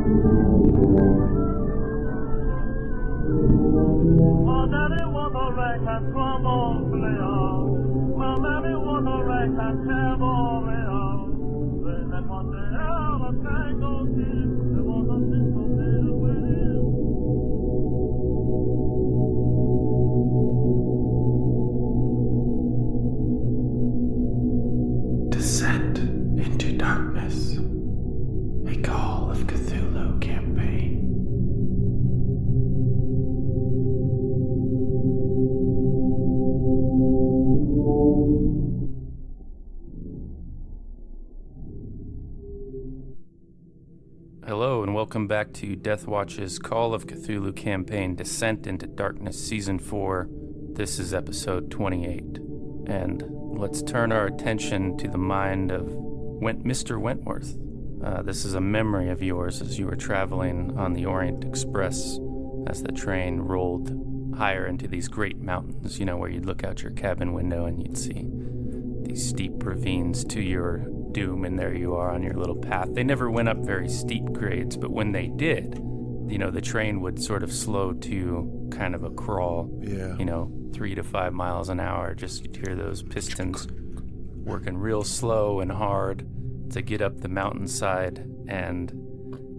Descent into Darkness, a Call of Cthulhu campaign. Hello and welcome back to Deathwatch's Call of Cthulhu campaign, Descent into Darkness Season 4. This is episode 28. And let's turn our attention to the mind of Mr. Wentworth. This is a memory of yours as you were traveling on the Orient Express as the train rolled higher into these great mountains, you know, where you'd look out your cabin window and you'd see these steep ravines to your doom, and there you are on your little path. They never went up very steep grades, but when they did, you know, the train would sort of slow to kind of a crawl, you know, 3 to 5 miles an hour. Just you'd hear those pistons working real slow and hard to get up the mountainside. And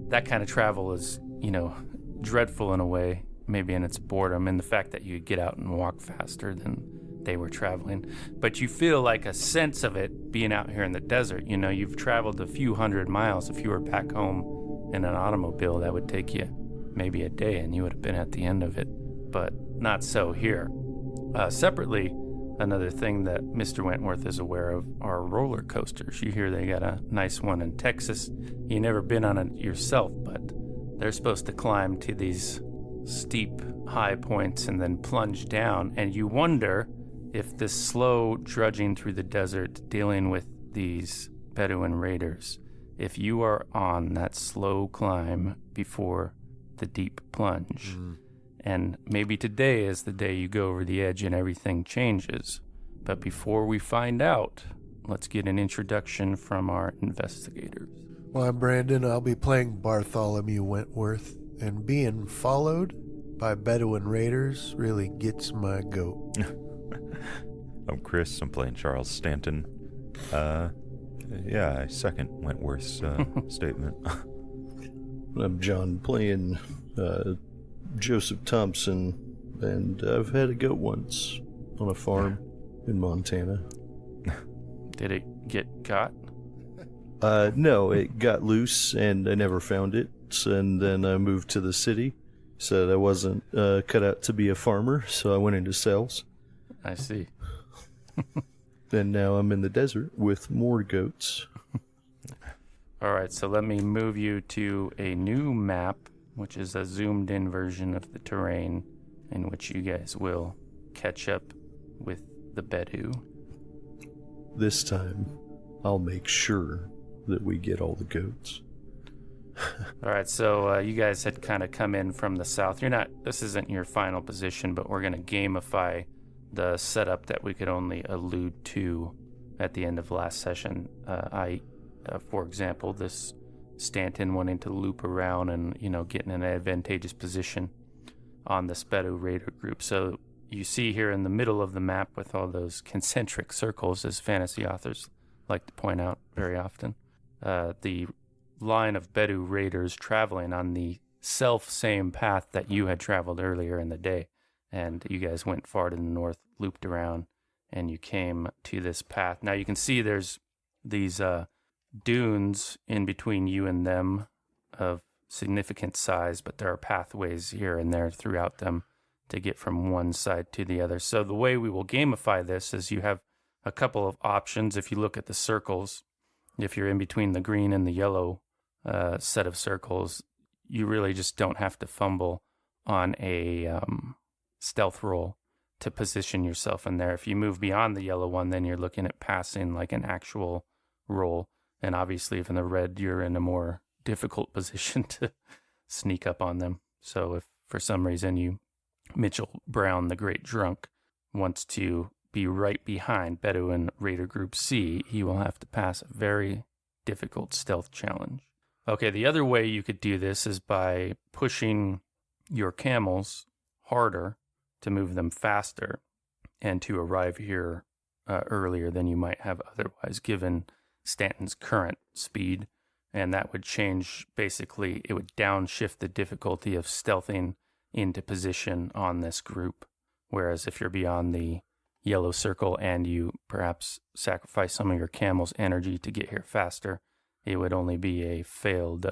that kind of travel is, you know, dreadful in a way, maybe in its boredom, and the fact that you get out and walk faster than they were traveling. But you feel like a sense of it being out here in the desert. You know, you've traveled a few hundred miles. If you were back home in an automobile, that would take you maybe a day and you would have been at the end of it. But not so here. Separately, another thing that Mr. Wentworth is aware of are roller coasters. You hear they got a nice one in Texas. You've never been on it yourself, but they're supposed to climb to these steep, high points and then plunge down. And you wonder if this slow drudging through the desert, dealing with these Bedouin raiders, if you are on that slow climb before the deep plunge. And maybe today is the day you go over the edge and everything changes. But before we find out, let's get an introduction from our investigators. Well, I'm Brandon. I'll be playing Bartholomew Wentworth, and being followed by Bedouin raiders really gets my goat. I'm Chris. I'm playing Charles Stanton. I second Wentworth's statement. I'm John, playing Joseph Thompson, and I've had a goat once on a farm in Montana. Did it get caught? No, it got loose and I never found it, and then I moved to the city. Said I wasn't cut out to be a farmer, so I went into sales. I see. And now I'm in the desert with more goats. All right, so let me move you to a new map, which is a zoomed-in version of the terrain in which you guys will catch up with the Bedou. This time, I'll make sure that we get all the goats. All right, so you guys had kind of come in from the south. This isn't your final position, but we're going to gamify the setup that we could only allude to at the end of last session. For example, this Stanton wanting to loop around and, you know, get in an advantageous position on the Bedou Raider group. So you see here in the middle of the map with all those concentric circles, as fantasy authors like to point out very often, the line of Bedou Raiders traveling on the same path that you had traveled earlier in the day. And you guys went far to the north, looped around, and you came to this path. Now you can see there's these dunes in between you and them of significant size, but there are pathways here and there throughout them to get from one side to the other. So the way we will gamify this is you have a couple of options. If you look at the circles, if you're in between the green and the yellow set of circles, you really just don't have to fumble on a stealth roll to position yourself in there. If you move beyond the yellow one, then you're looking at passing like an actual roll. And obviously, if in the red, you're in a more difficult position to sneak up on them. So if for some reason Mitchell Brown, the Great Drunk, wants to be right behind Bedouin Raider Group C, he will have to pass a very difficult stealth challenge. Okay, the other way you could do this is by pushing your camels harder to move them faster and to arrive here earlier than you might have otherwise, given Stanton's current speed. And that would change, basically, it would downshift the difficulty of stealthing into position on this group. Whereas if you're beyond the yellow circle and you perhaps sacrifice some of your camel's energy to get here faster, it would only be a failed,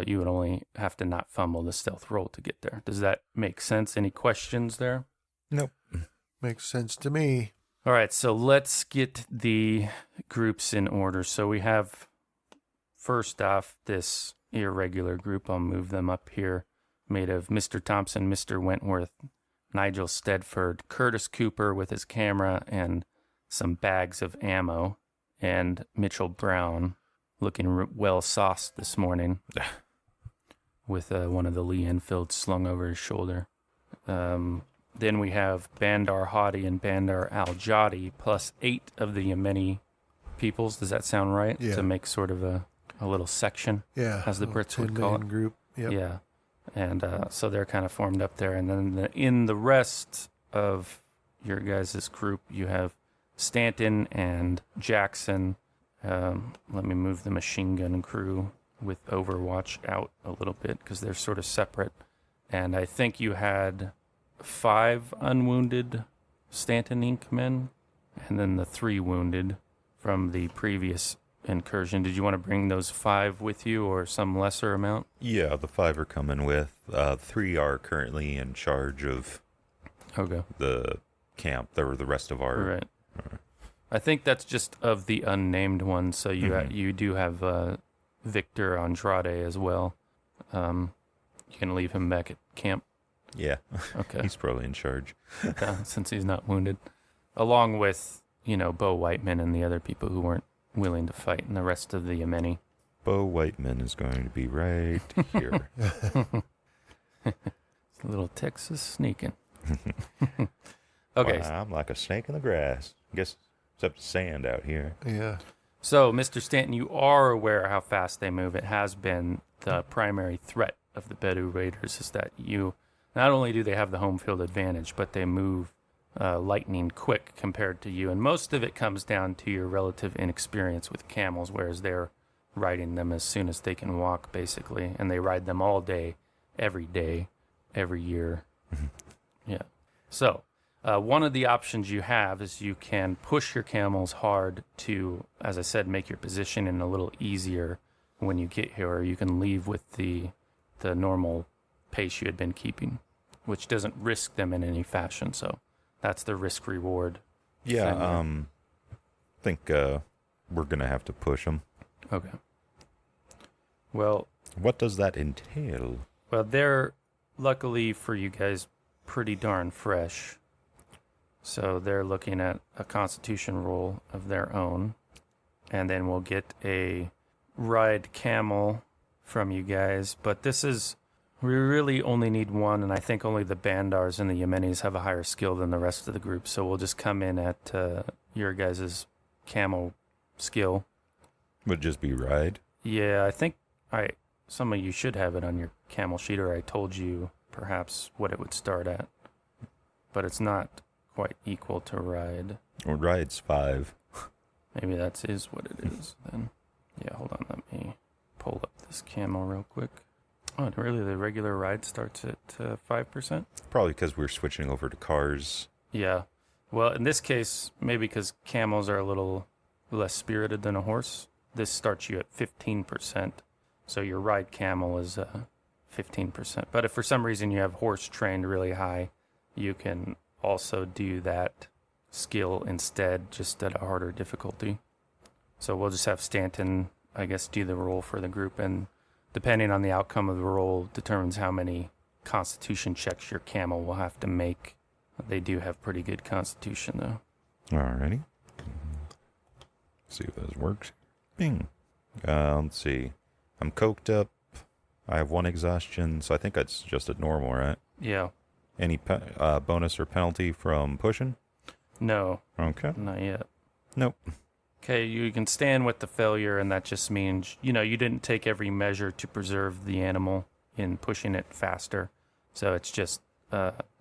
you would only have to not fumble the stealth roll to get there. Does that make sense? Any questions there? Nope. Makes sense to me. All right, so let's get the groups in order. So we have, first off, this irregular group. I'll move them up here, made of Mr. Thompson, Mr. Wentworth, Nigel Stedford, Curtis Cooper with his camera and some bags of ammo, and Mitchell Brown, looking well sauced this morning with one of the Lee Enfields slung over his shoulder. Then we have Bandar Hadi and Bandar Al-Jadi plus 8 of the Yemeni peoples. Does that sound right? Yeah. To make sort of a little section, Yeah. as the Brits would call it. Group. Yep. Yeah. And so they're kind of formed up there. And then in the rest of your guys' group, you have Stanton and Jackson. Let me move the machine gun crew with Overwatch out a little bit because they're sort of separate. And I think you had 5 unwounded Stanton Inc. men and then the 3 wounded from the previous incursion. Did you want to bring those 5 with you or some lesser amount? Yeah, the 5 are coming with. 3 are currently in charge of the camp. They were the rest of our... Right. I think that's just of the unnamed ones. So you do have Victor Andrade as well. You can leave him back at camp. Yeah. Okay. He's probably in charge. Since he's not wounded. Along with, Bo Whiteman and the other people who weren't willing to fight and the rest of the Yemeni. Bo Whiteman is going to be right here. It's a little Texas sneaking. Okay. Wow, I'm like a snake in the grass. I guess except sand out here. Yeah. So, Mr. Stanton, you are aware how fast they move. It has been the primary threat of the Bedou Raiders is that not only do they have the home field advantage, but they move lightning quick compared to you. And most of it comes down to your relative inexperience with camels, whereas they're riding them as soon as they can walk, basically. And they ride them all day, every year. Yeah. So, one of the options you have is you can push your camels hard to, as I said, make your positioning a little easier when you get here, or you can leave with the normal pace you had been keeping, which doesn't risk them in any fashion. So that's the risk reward. Yeah, I think we're going to have to push them. Okay. Well, what does that entail? Well, they're, luckily for you guys, pretty darn fresh. So they're looking at a constitution roll of their own. And then we'll get a ride camel from you guys. But we really only need one, and I think only the Bandars and the Yemenis have a higher skill than the rest of the group. So we'll just come in at your guys' camel skill. Would just be ride? Yeah, I think some of you should have it on your camel sheet, or I told you perhaps what it would start at. But it's not quite equal to ride. Well, ride's 5. Maybe that is what it is then. Yeah, hold on. Let me pull up this camel real quick. Oh, really? The regular ride starts at 5%? Probably because we're switching over to cars. Yeah. Well, in this case, maybe because camels are a little less spirited than a horse, this starts you at 15%. So your ride camel is 15%. But if for some reason you have horse trained really high, you can also do that skill instead, just at a harder difficulty. So we'll just have Stanton, I guess, do the roll for the group, and depending on the outcome of the roll determines how many constitution checks your camel will have to make. They do have pretty good constitution, though. Alrighty. See if this works. Bing. Let's see. I'm coked up. I have 1 exhaustion, so I think that's just at normal, right? Yeah. Any bonus or penalty from pushing? No. Okay. Not yet. Nope. Okay, you can stand with the failure, and that just means, you didn't take every measure to preserve the animal in pushing it faster. So it's just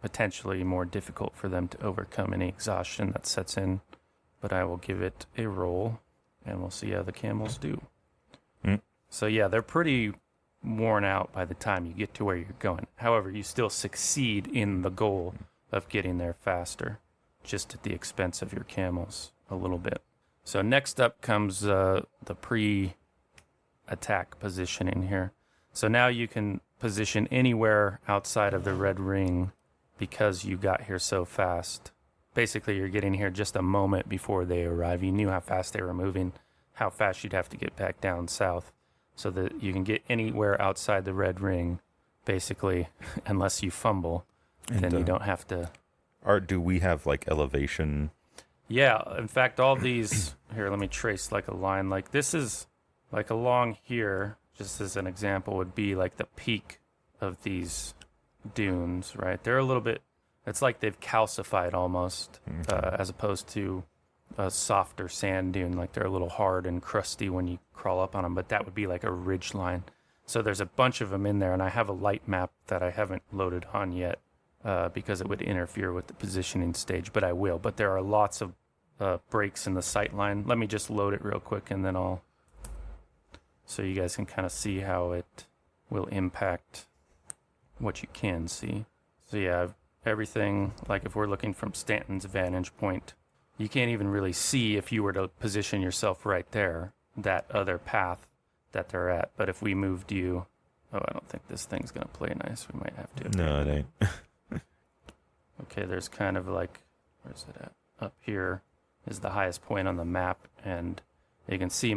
potentially more difficult for them to overcome any exhaustion that sets in. But I will give it a roll, and we'll see how the camels do. So yeah, they're pretty worn out by the time you get to where you're going. However, you still succeed in the goal of getting there faster, just at the expense of your camels a little bit. So next up comes the pre-attack positioning here. So now you can position anywhere outside of the red ring because you got here so fast. Basically, you're getting here just a moment before they arrive. You knew how fast they were moving, how fast you'd have to get back down south, so that you can get anywhere outside the red ring, basically, unless you fumble, then you don't have to... Do we have, like, elevation... Yeah, in fact, all these... Here, let me trace, like, a line. Like, this is, like, along here, just as an example, would be, like, the peak of these dunes, right? They're a little bit... It's like they've calcified almost, as opposed to a softer sand dune. Like, they're a little hard and crusty when you crawl up on them, but that would be like a ridge line. So there's a bunch of them in there, and I have a light map that I haven't loaded on yet because it would interfere with the positioning stage, but I will. But there are lots of breaks in the sight line. Let me just load it real quick, and then so you guys can kind of see how it will impact what you can see. So yeah, everything, like if we're looking from Stanton's vantage point, you can't even really see, if you were to position yourself right there, that other path that they're at. But if we moved you... Oh, I don't think this thing's going to play nice. We might have to... No, it ain't. Okay, there's kind of like... Where's it at? Up here is the highest point on the map, and you can see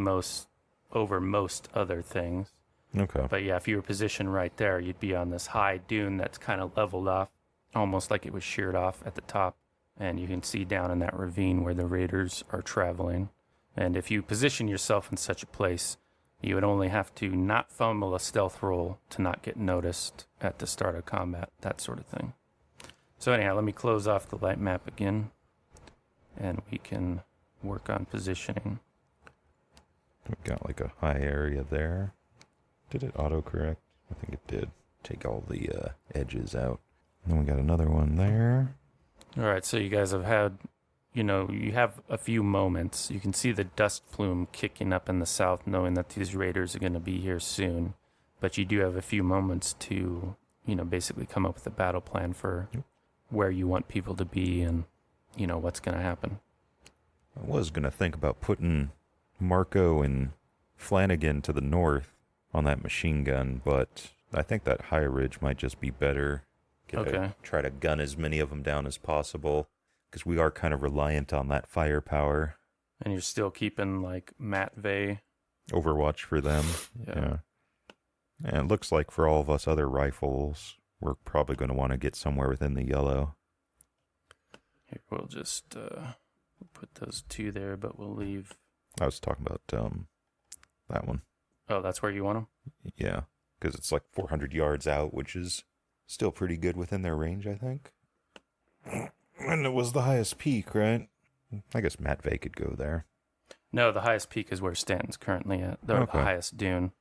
over most other things. Okay. But yeah, if you were positioned right there, you'd be on this high dune that's kind of leveled off, almost like it was sheared off at the top. And you can see down in that ravine where the raiders are traveling. And if you position yourself in such a place, you would only have to not fumble a stealth roll to not get noticed at the start of combat, that sort of thing. So anyhow, let me close off the light map again, and we can work on positioning. We've got like a high area there. Did it autocorrect? I think it did. Take all the edges out. And then we got another one there. All right, so you guys have had, you have a few moments. You can see the dust plume kicking up in the south, knowing that these raiders are going to be here soon. But you do have a few moments to, basically come up with a battle plan for where you want people to be and, what's going to happen. I was going to think about putting Marco and Flanagan to the north on that machine gun, but I think that high ridge might just be better. Try to gun as many of them down as possible, because we are kind of reliant on that firepower. And you're still keeping, like, Matt Vey. Overwatch for them. Yeah. And it looks like for all of us other rifles, we're probably going to want to get somewhere within the yellow. Here, we'll just put those two there, but we'll leave... I was talking about that one. Oh, that's where you want them? Yeah, because it's like 400 yards out, which is... still pretty good within their range, I think. And it was the highest peak, right? I guess Matt Vey could go there. No, the highest peak is where Stanton's currently at. The highest dune.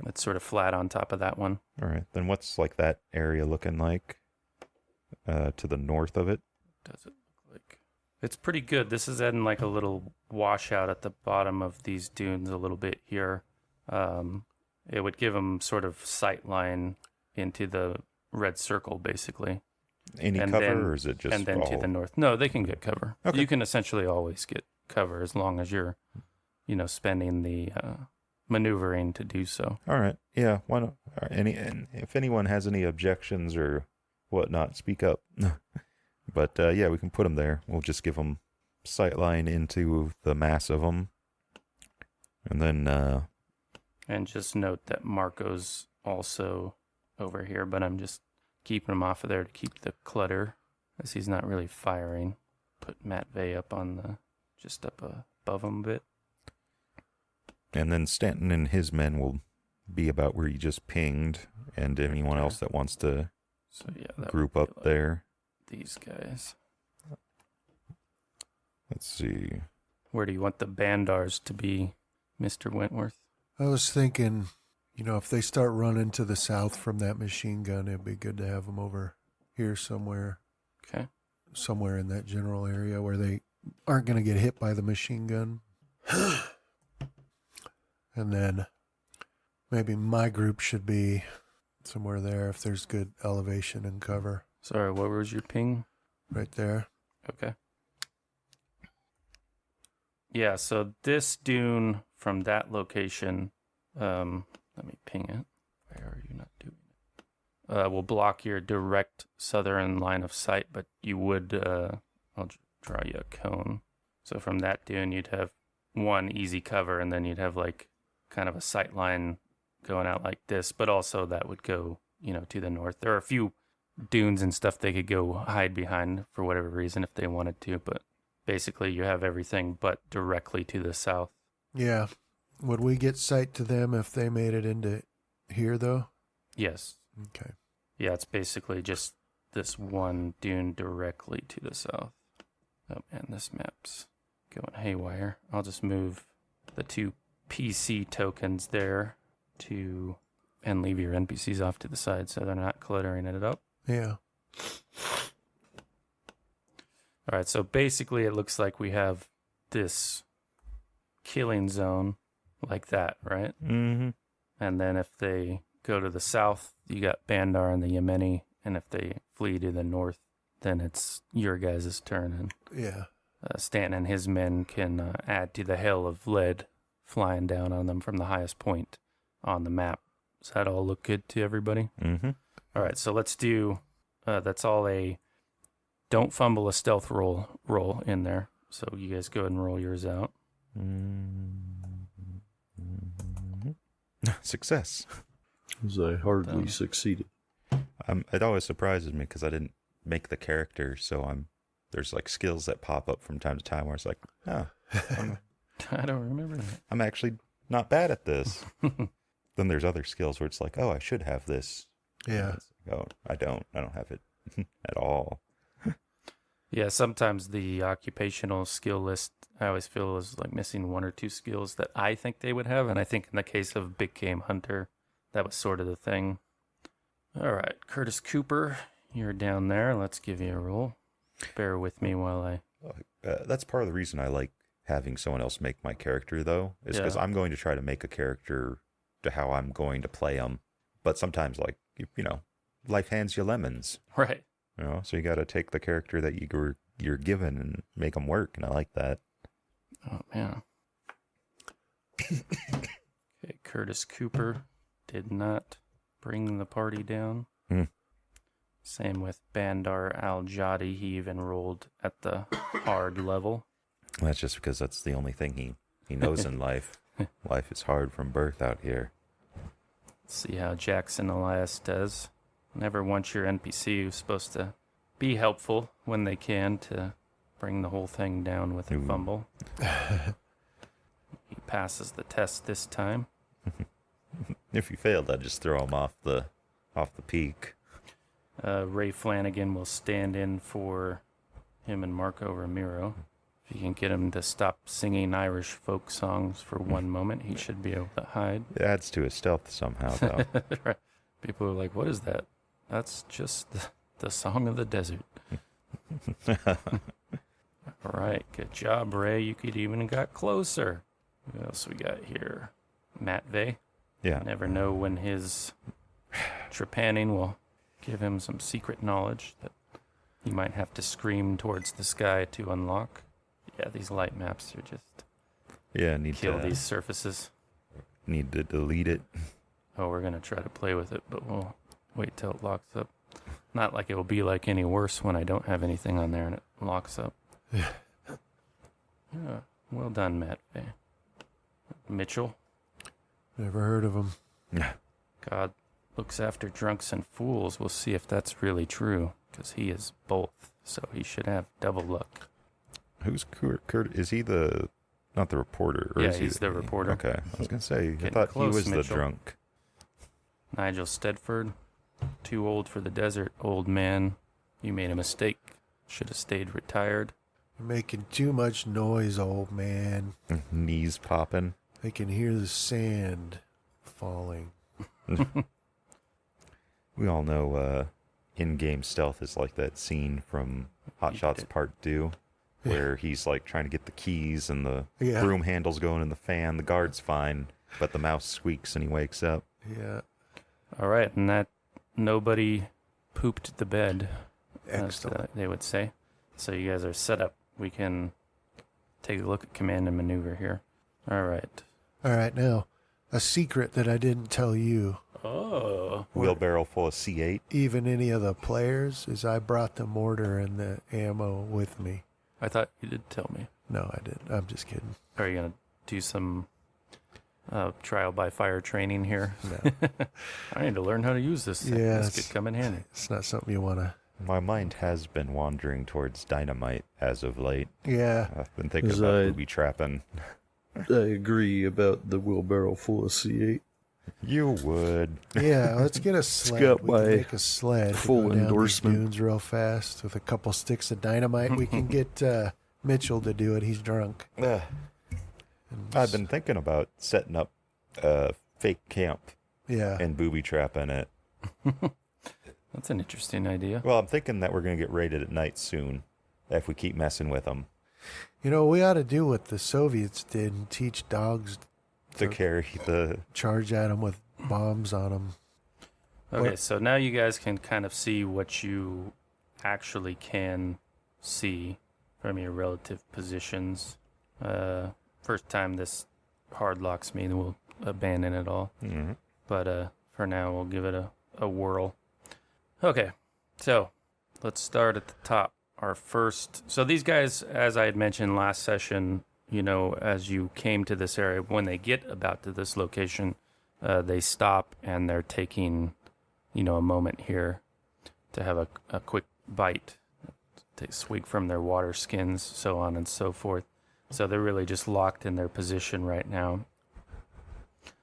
It's sort of flat on top of that one. All right. Then what's like that area looking like to the north of it? Does it look like? It's pretty good. This is adding like a little washout at the bottom of these dunes a little bit here. It would give them sort of sight line into the red circle, basically. Any cover, or is it just and then to the north? No, they can get cover. Okay. You can essentially always get cover as long as you're, spending the maneuvering to do so. All right. Yeah. Why not? And if anyone has any objections or whatnot, speak up. But yeah, we can put them there. We'll just give them sight line into the mass of them, and then. And just note that Marco's also over here, but I'm just keeping him off of there to keep the clutter, as he's not really firing. Put Matt Vey up on just up above him a bit. And then Stanton and his men will be about where you just pinged, and anyone else that wants to group up there. These guys. Let's see. Where do you want the Bandars to be, Mr. Wentworth? I was thinking, if they start running to the south from that machine gun, it'd be good to have them over here somewhere. Okay. Somewhere in that general area where they aren't going to get hit by the machine gun. And then maybe my group should be somewhere there if there's good elevation and cover. Sorry, what was your ping? Right there. Okay. Yeah, so this dune from that location, let me ping it. Why are you not doing it? Will block your direct southern line of sight, but you would, I'll draw you a cone. So from that dune, you'd have one easy cover, and then you'd have like kind of a sight line going out like this, but also that would go, to the north. There are a few dunes and stuff they could go hide behind for whatever reason if they wanted to, but basically you have everything but directly to the south. Yeah. Would we get sight to them if they made it into here, though? Yes. Okay. Yeah, it's basically just this one dune directly to the south. Oh man, this map's going haywire. I'll just move the 2 PC tokens there and leave your NPCs off to the side so they're not cluttering it up. Yeah. All right, so basically it looks like we have this killing zone like that, right? Mm-hmm. And then if they go to the south, you got Bandar and the Yemeni, and if they flee to the north, then it's your guys' turn. And Yeah. Stanton and his men can add to the hail of lead flying down on them from the highest point on the map. Does that all look good to everybody? Mm-hmm. All right, so let's do, that's all a don't fumble a stealth roll in there. So you guys go ahead and roll yours out. Mm-hmm. Success. As I hardly succeeded. It always surprises me because I didn't make the character, so there's like skills that pop up from time to time where it's like, oh, I don't remember that. I'm actually not bad at this. Then there's other skills where it's like, oh, I should have this. Yeah. Like, oh, I don't have it at all. Yeah, sometimes the occupational skill list, I always feel, is like missing 1 or 2 skills that I think they would have. And I think in the case of Big Game Hunter, that was sort of the thing. All right, Curtis Cooper, you're down there. Let's give you a roll. Bear with me while I... That's part of the reason I like having someone else make my character, though, is because I'm going to try to make a character to how I'm going to play them. But sometimes, like, life hands you lemons. Right. So you got to take the character that you're given and make them work, and I like that. Oh, man. Okay, Curtis Cooper did not bring the party down. Same with Bandar Al-Jadi. He even rolled at the hard level. That's just because that's the only thing he knows in life. Life is hard from birth out here. Let's see how Jackson Elias does. Never want your NPC who's supposed to be helpful when they can to bring the whole thing down with a fumble. He passes the test this time. If he failed, I'd just throw him off the peak. Ray Flanagan will stand in for him and Marco Ramiro. If you can get him to stop singing Irish folk songs for one moment, he should be able to hide. It adds to his stealth somehow, though. Right. People are like, what is that? That's just the song of the desert. All right, good job, Ray. You could even have got closer. What else we got here? Matt Vey. Yeah. Never know when his trepanning will give him some secret knowledge that he might have to scream towards the sky to unlock. Yeah, these light maps are just kill these surfaces. Need to delete it. Oh, we're going to try to play with it, but we'll wait till it locks up. Not like it will be like any worse when I don't have anything on there and it locks up. Yeah, well done, Matt. Mitchell. Never heard of him. God looks after drunks and fools. We'll see if that's really true, because he is both, so he should have double luck. Who's Kurt? Is he not the reporter? Or yeah, is he's the reporter. Okay, I was going to say, I Getting thought close, he was Mitchell. the drunk. Nigel Stedford. Too old for the desert, old man. You made a mistake. Should have stayed retired. You're making too much noise, old man. Knees popping. I can hear the sand falling. We all know in-game stealth is like that scene from Hot Shots Part 2, where he's like trying to get the keys and the broom handle's going in the fan. The guard's fine, but the mouse squeaks and he wakes up. Yeah. All right, and that nobody pooped the bed, Excellent. as they would say. So you guys are set up. We can take a look at command and maneuver here. All right. All right, now, a secret that I didn't tell you, Oh. Wheelbarrow full of C8. even any of the players, is I brought the mortar and the ammo with me. I thought you did tell me. No, I didn't. I'm just kidding. Are you going to do some trial by fire training here? No. I need to learn how to use this thing. Yeah, This could come in handy. It's not something you want to... My mind has been wandering towards dynamite as of late. Yeah. I've been thinking about booby trapping. I agree about the wheelbarrow full of C8. You would. Yeah, let's get a sled. got We can my make a sled. to full go down these endorsement. dunes real fast with a couple sticks of dynamite. We can get Mitchell to do it. He's drunk. I've been thinking about setting up a fake camp Yeah. and booby trapping it. That's an interesting idea. Well, I'm thinking that we're going to get raided at night soon if we keep messing with them You know, we ought to do what the Soviets did and teach dogs to carry the... charge at them with bombs on them. Okay, What- so now you guys can kind of see what you actually can see from your relative positions. First time this hard locks me, then we'll abandon it all. Mm-hmm. But for now, we'll give it a whirl. Okay, so let's start at the top. Our first... So these guys, as I had mentioned last session, you know, as you came to this area, when they get about to this location, they stop and they're taking, you know, a moment here to have a quick bite, take a swig from their water skins, so on and so forth. So they're really just locked in their position right now.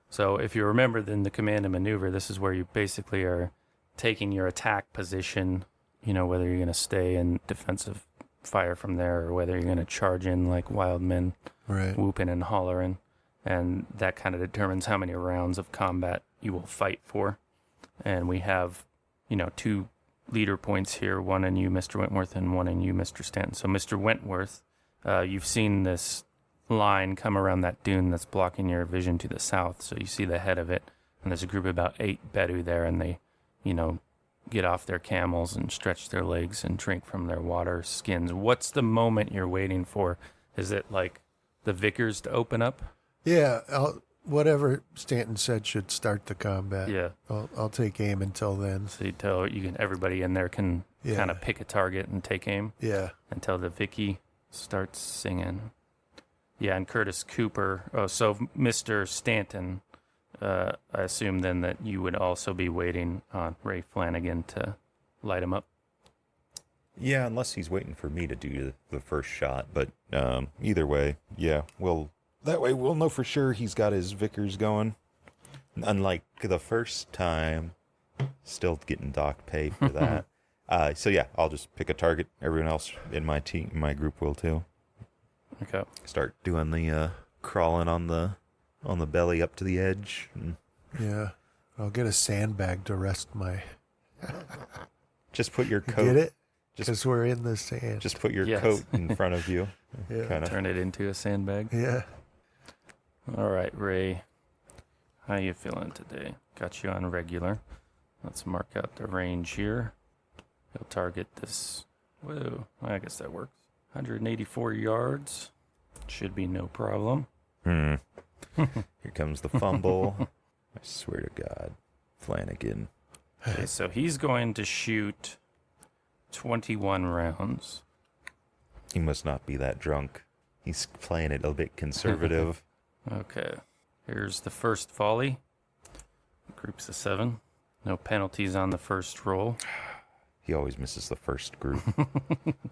So if you remember, then the command and maneuver, this is where you basically are taking your attack position, you know, whether you're going to stay in defensive fire from there or whether you're going to charge in like wild men, Right. whooping and hollering. And that kind of determines how many rounds of combat you will fight for. And we have, you know, 2 leader points here, one in you, Mr. Wentworth, and one in you, Mr. Stanton. So Mr. Wentworth, you've seen this line come around that dune that's blocking your vision to the south. So you see the head of it, and there's a group of about 8 Bedu there, and they, you know, get off their camels and stretch their legs and drink from their water skins. What's the moment you're waiting for? Is it like the Vickers to open up? Yeah, whatever Stanton said should start the combat. Yeah. I'll take aim until then. So everybody in there can Yeah. kind of pick a target and take aim Yeah. until the Vicky starts singing. Yeah, and Curtis Cooper. Oh, so Mr. Stanton, I assume then that you would also be waiting on Ray Flanagan to light him up. Yeah, unless he's waiting for me to do the first shot. But either way, yeah, that way we'll know for sure he's got his Vickers going. Unlike the first time, still getting dock pay for that. So yeah, I'll just pick a target. Everyone else in my group will too. Okay. Start doing the crawling on the belly up to the edge. Yeah. I'll get a sandbag to rest my... Just put your coat. Get it? Just- Because we're in the sand. Just put your Yes. coat in front of you. Yeah. Kind of. Turn it into a sandbag. Yeah. All right, Ray. How you feeling today? Got you on regular. Let's mark out the range here. He'll target this. Whoa, I guess that works. 184 yards. Should be no problem. Here comes the fumble. I swear to God, Flanagan. Okay, so he's going to shoot 21 rounds. He must not be that drunk. He's playing it a bit conservative. Okay. Here's the first volley. Groups of 7. No penalties on the first roll. He always misses the first group.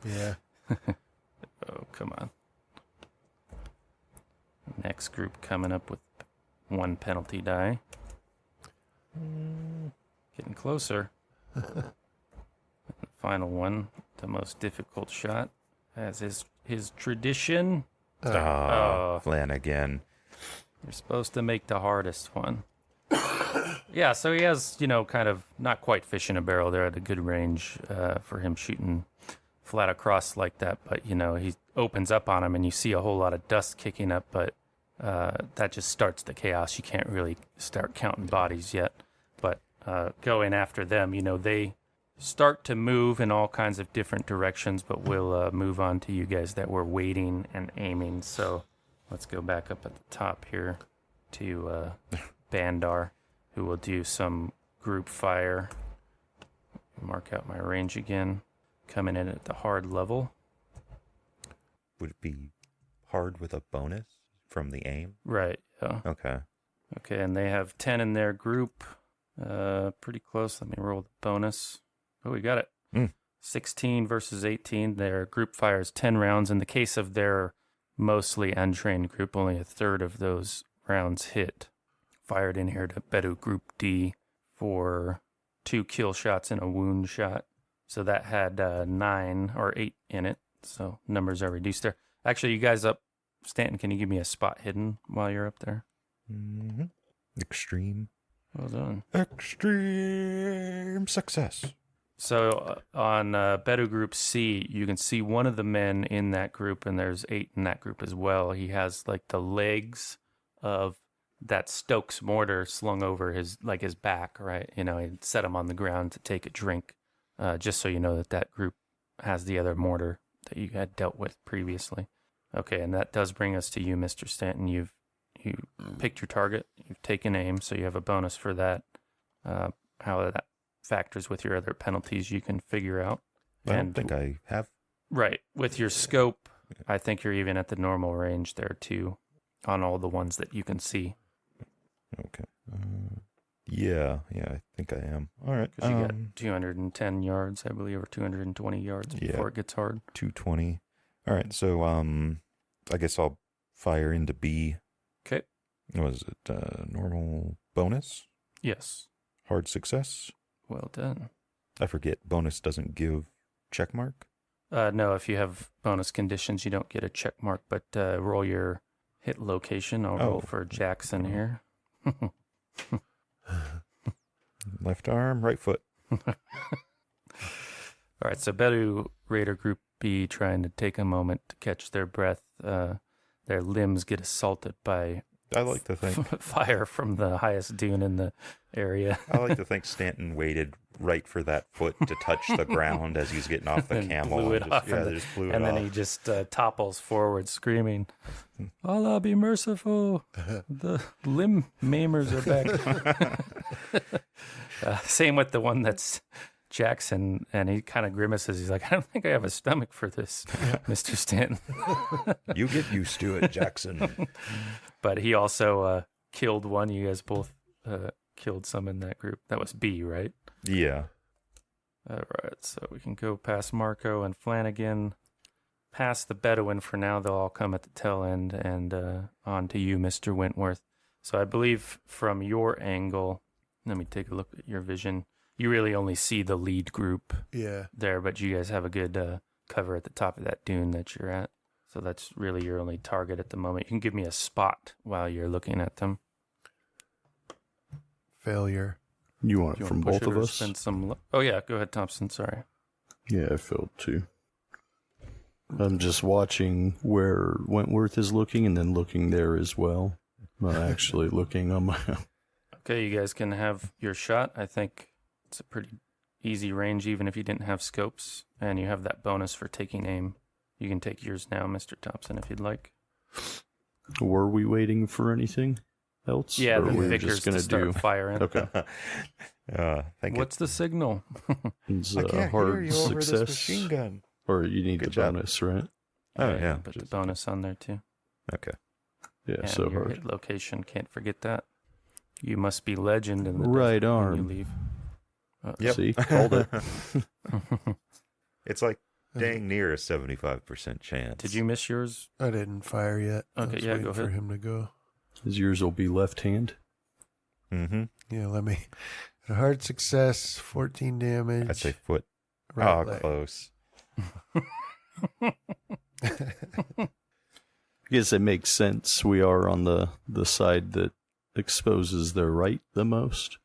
Yeah. Oh, come on. Next group coming up with 1 penalty die. Getting closer. And the final one, the most difficult shot, as his his tradition. Flanagan. You're supposed to make the hardest one. Yeah, so he has, kind of not quite fish in a barrel there at a good range for him shooting flat across like that. But, he opens up on him and you see a whole lot of dust kicking up, but that just starts the chaos. You can't really start counting bodies yet. But going after them, they start to move in all kinds of different directions, but we'll move on to you guys that were waiting and aiming. So let's go back up at the top here to Bandar, who will do some group fire. Mark out my range again. Coming in at the hard level. Would it be hard with a bonus from the aim? Right, yeah. Okay, and they have 10 in their group. Pretty close. Let me roll the bonus. Oh, we got it. 16 versus 18. Their group fires 10 rounds. In the case of their mostly untrained group, only a third of those rounds hit. Fired in here to Bedu Group D for 2 kill shots and a wound shot. So that had 9 or 8 in it. So numbers are reduced there. Actually, you guys up, Stanton, can you give me a spot hidden while you're up there? Mm-hmm. Extreme. Well done. Extreme success. So on Bedu Group C, you can see one of the men in that group, and there's 8 in that group as well. He has like the legs of that Stokes mortar slung over his back, right? He set him on the ground to take a drink, just so you know that group has the other mortar that you had dealt with previously. Okay, and that does bring us to you, Mr. Stanton. You picked your target. You've taken aim, so you have a bonus for that. How that factors with your other penalties you can figure out. I don't think I have. Right. With your scope, I think you're even at the normal range there, too, on all the ones that you can see. Okay. Yeah, I think I am. All right. Because you got 210 yards, I believe, or 220 yards before it gets hard. 220. All right, so I guess I'll fire into B. Okay. Was it normal bonus? Yes. Hard success? Well done. I forget, bonus doesn't give check mark? No, if you have bonus conditions, you don't get a check mark, but roll your hit location. I'll roll for Jackson here. Left arm, right foot. All right, so Bedu Raider Group B trying to take a moment to catch their breath. Their limbs get assaulted by I like to think fire from the highest dune in the area. I like to think Stanton waited right for that foot to touch the ground as he's getting off the camel. Blew it off, they just blew it and off. then he just topples forward, screaming, "Allah be merciful! The limb maimers are back." Same with the one that's Jackson, and he kind of grimaces. He's like, "I don't think I have a stomach for this, Mr. Stanton." You get used to it, Jackson. But he also killed one. You guys both killed some in that group. That was B, right? Yeah. All right, so we can go past Marco and Flanagan, past the Bedouin for now. They'll all come at the tail end, and on to you, Mr. Wentworth. So I believe from your angle, let me take a look at your vision. You really only see the lead group there, but you guys have a good cover at the top of that dune that you're at. So that's really your only target at the moment. You can give me a spot while you're looking at them. Failure. You want it from both of us? Spend some oh, yeah. Go ahead, Thompson. Sorry. Yeah, I failed too. I'm just watching where Wentworth is looking and then looking there as well. Not actually looking on my own. Okay, you guys can have your shot. I think it's a pretty easy range, even if you didn't have scopes. And you have that bonus for taking aim. You can take yours now, Mr. Thompson, if you'd like. Were we waiting for anything else? Yeah, or the we Vickers just gonna to start do firing. Okay. What's the signal? It's I a can't hard hear you over this success. machine gun. Or you need Good the job. bonus, right? Oh, yeah. Put the bonus on there, too. Okay. Yeah, And so your hard. hit location, can't forget that. You must be legend in the Right desert when arm. you leave. Yep. See? Called it. It's like dang near a 75% chance. Did you miss yours? I didn't fire yet. I Okay, was yeah, waiting go for ahead. him to go. His yours will be left hand. Mm-hmm. Yeah, let me. A hard success, 14 damage. I'd say foot. right Oh, leg. close. I guess it makes sense. We are on the side that exposes their right the most.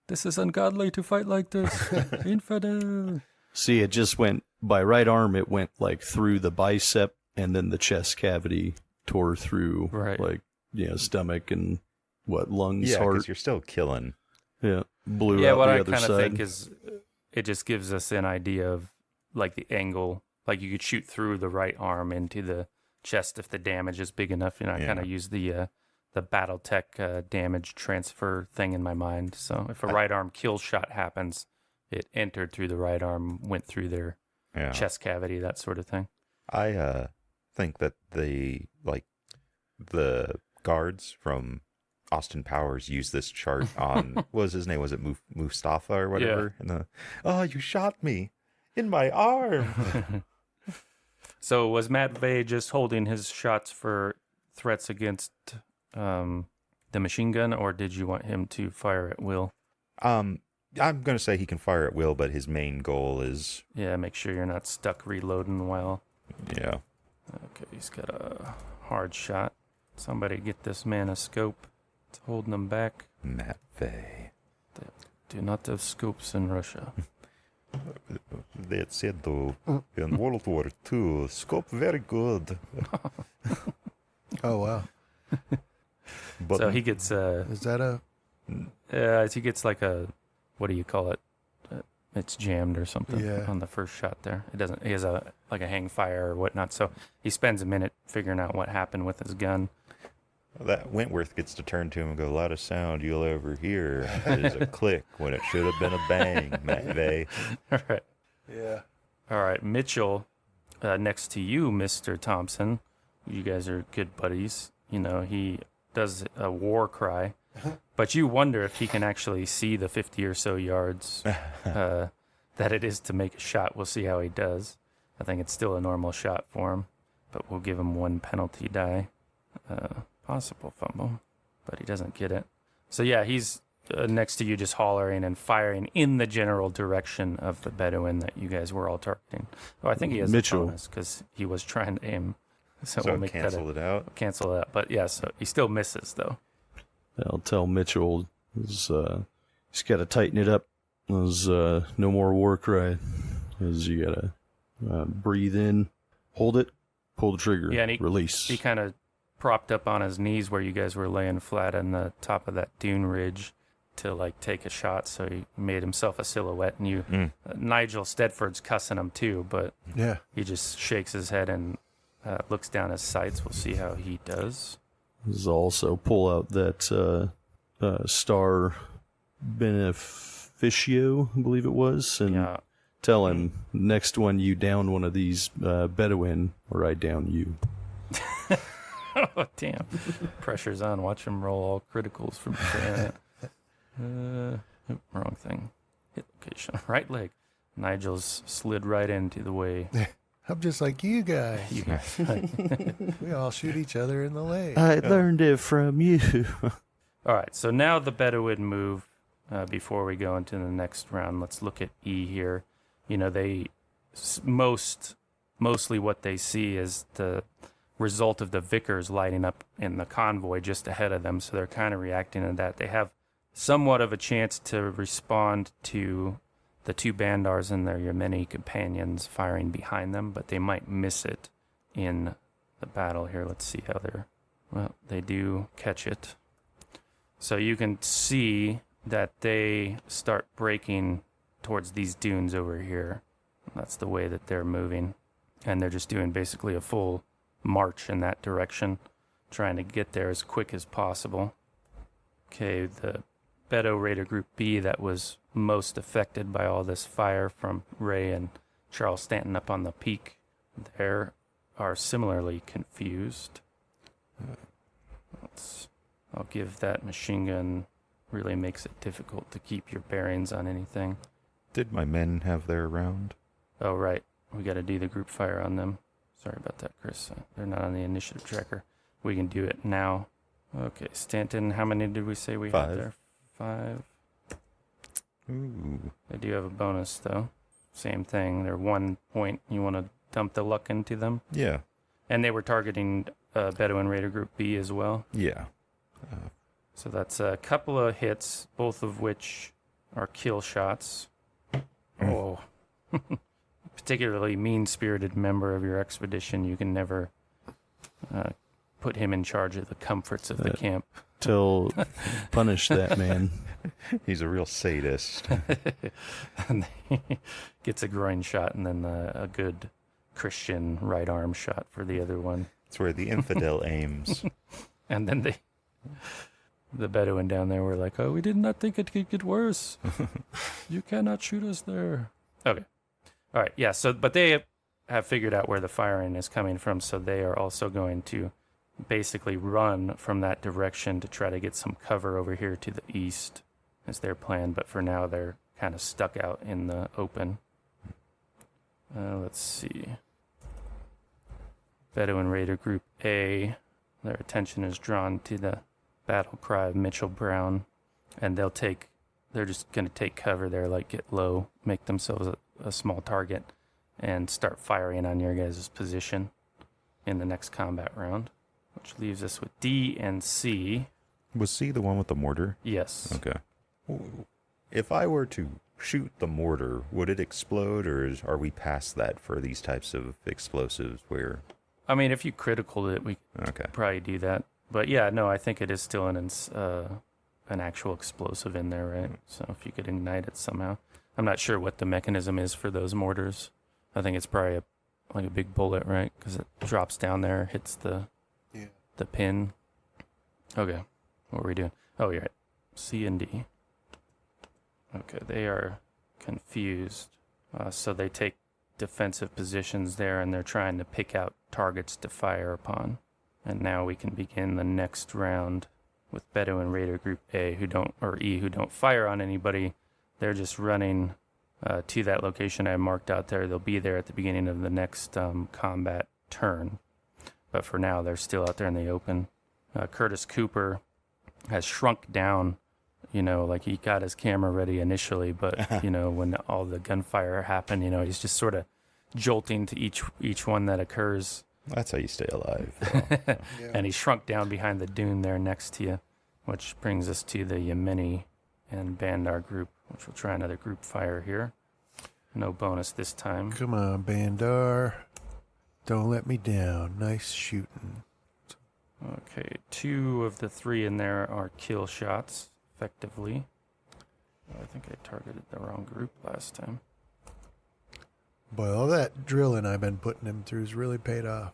This is ungodly to fight like this. Infidel. See, it just went, by right arm, it went like through the bicep and then the chest cavity tore through, like, stomach and lungs, Yeah, heart. because you're still killing. Yeah, blew Yeah, out what the I other kind of side. think is it just gives us an idea of like the angle. Like you could shoot through the right arm into the chest if the damage is big enough. I kind of use the BattleTech damage transfer thing in my mind. So if a right arm kill shot happens, it entered through the right arm, went through their chest cavity, that sort of thing. I think that the guards from Austin Powers used this chart on, what was his name? Was it Mustafa or whatever? Yeah. And you shot me in my arm. So was Matt Vey just holding his shots for threats against the machine gun, or did you want him to fire at will? I'm going to say he can fire at will, but his main goal is... Yeah, make sure you're not stuck reloading while... Yeah. Okay, he's got a hard shot. Somebody get this man a scope. It's holding him back. Matt Vey. They do not have scopes in Russia. They had said, though, in World War II, scope very good. Oh, wow. But So he gets Is that a... he gets like a, what do you call it? It's jammed or something on the first shot there. It doesn't. He has a hang fire or whatnot. So he spends a minute figuring out what happened with his gun. that Wentworth gets to turn to him and go, loudest sound you'll ever hear is a click when it should have been a bang, Matt Vey. All right. Yeah. All right, Mitchell, next to you, Mr. Thompson. You guys are good buddies. He does a war cry, but you wonder if he can actually see the 50 or so yards that it is to make a shot. We'll see how he does. I think it's still a normal shot for him, but we'll give him one penalty die. Possible fumble, but he doesn't get it. So yeah, he's next to you just hollering and firing in the general direction of the Bedouin that you guys were all targeting. Oh, I think he has Mitchell. a bonus because he was trying to aim. So So we'll make cancel it out. Cancel it out. But yeah, so he still misses though. I'll tell Mitchell he's got to tighten it up. There's no more war cry. You got to breathe in, hold it, pull the trigger, Yeah, and release. He kind of propped up on his knees where you guys were laying flat on the top of that dune ridge to take a shot. So he made himself a silhouette, and Nigel Stedford's cussing him too, but he just shakes his head and looks down his sights. We'll see how he does. There's also pull out that star beneficio, I believe it was, and tell him next one you down one of these Bedouin, or I down you. Oh, damn. Pressure's on. Watch him roll all criticals from saying it. Wrong thing. Hit location. Right leg. Nigel's slid right into the way. I'm just like you guys. You guys. We all shoot each other in the leg. I learned it from you. All right, so now the Bedouin move. Before we go into the next round, let's look at E here. They mostly what they see is the result of the Vickers lighting up in the convoy just ahead of them, so they're kind of reacting to that. They have somewhat of a chance to respond to the two Bandars and their Yemeni companions firing behind them, but they might miss it in the battle here. Let's see how they do catch it. So you can see that they start breaking towards these dunes over here. That's the way that they're moving, and they're just doing basically a full march in that direction, trying to get there as quick as possible. Okay, the Beto Raider Group B that was most affected by all this fire from Ray and Charles Stanton up on the peak there are similarly confused. I'll give that machine gun really makes it difficult to keep your bearings on anything. Did my men have their round? Oh, right. We got to do the group fire on them. Sorry about that, Chris. They're not on the initiative tracker. We can do it now. Okay, Stanton, how many did we say we had there? 5. Ooh. They do have a bonus, though. Same thing. They're 1 point. You want to dump the luck into them. Yeah. And they were targeting Bedouin Raider Group B as well. Yeah. So that's a couple of hits, both of which are kill shots. Oh. Particularly mean-spirited member of your expedition, you can never put him in charge of the comforts of the camp. Punish that man. He's a real sadist. And he gets a groin shot and then a good Christian right arm shot for the other one. It's where the infidel aims. And then the Bedouin down there were like, oh, we did not think it could get worse. You cannot shoot us there. Okay. All right. Yeah. So, but they have figured out where the firing is coming from. So they are also going to basically run from that direction to try to get some cover over here to the east is their plan. But for now, they're kind of stuck out in the open. Let's see. Bedouin Raider Group A, their attention is drawn to the battle cry of Mitchell Brown, and they're just going to take cover there, like get low, make themselves a small target, and start firing on your guys' position in the next combat round, which leaves us with D and C. Was C the one with the mortar? Yes. Okay. If I were to shoot the mortar, would it explode, or are we past that for these types of explosives where... I mean, if you criticaled it, we could probably do that. But yeah, no, I think it is still an actual explosive in there, right? So if you could ignite it somehow. I'm not sure what the mechanism is for those mortars. I think it's probably like a big bullet, right? Because it drops down there, hits the pin. Okay, what were we doing? Oh, you're right. C and D. Okay, they are confused. So they take defensive positions there, and they're trying to pick out targets to fire upon. And now we can begin the next round with Bedouin Raider Group A who don't fire on anybody. They're just running to that location I marked out there. They'll be there at the beginning of the next combat turn. But for now, they're still out there in the open. Curtis Cooper has shrunk down, like he got his camera ready initially, but, when all the gunfire happened, he's just sort of jolting to each one that occurs. That's how you stay alive. Yeah. And he shrunk down behind the dune there next to you, which brings us to the Yemeni and Bandar group, which will try another group fire here. No bonus this time. Come on, Bandar. Don't let me down. Nice shooting. Okay, 2 of the 3 in there are kill shots, effectively. I think I targeted the wrong group last time. Boy, all that drilling I've been putting him through has really paid off.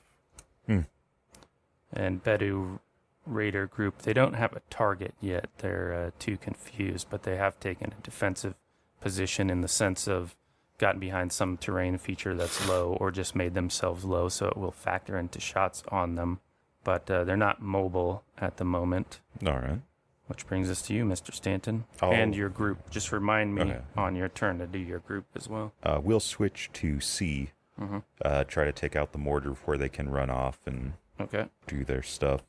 And Bedou Raider Group, they don't have a target yet. They're too confused, but they have taken a defensive position in the sense of gotten behind some terrain feature that's low or just made themselves low, so it will factor into shots on them. But they're not mobile at the moment. All right. Which brings us to you, Mr. Stanton, and your group. Just remind me on your turn to do your group as well. We'll switch to C. Try to take out the mortar before they can run off and do their stuff.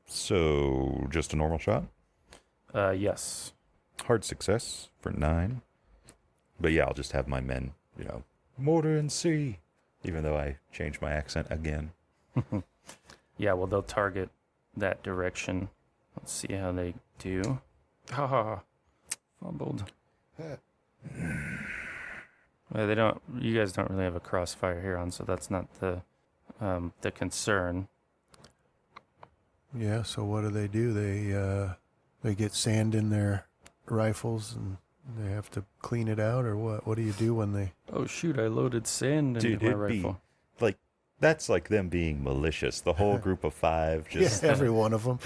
So just a normal shot? Yes. Hard success for 9. But yeah, I'll just have my men, mortar and C, even though I changed my accent again. Yeah, well, they'll target that direction. Let's see how they do. Ha! Fumbled. Well, you guys don't really have a crossfire here on, so that's not the concern. Yeah, so what do? They get sand in their rifles and they have to clean it out, or what? What do you do when they... Oh, shoot, I loaded sand into my rifle. That's like them being malicious. The whole group of 5 just... Yeah, every one of them.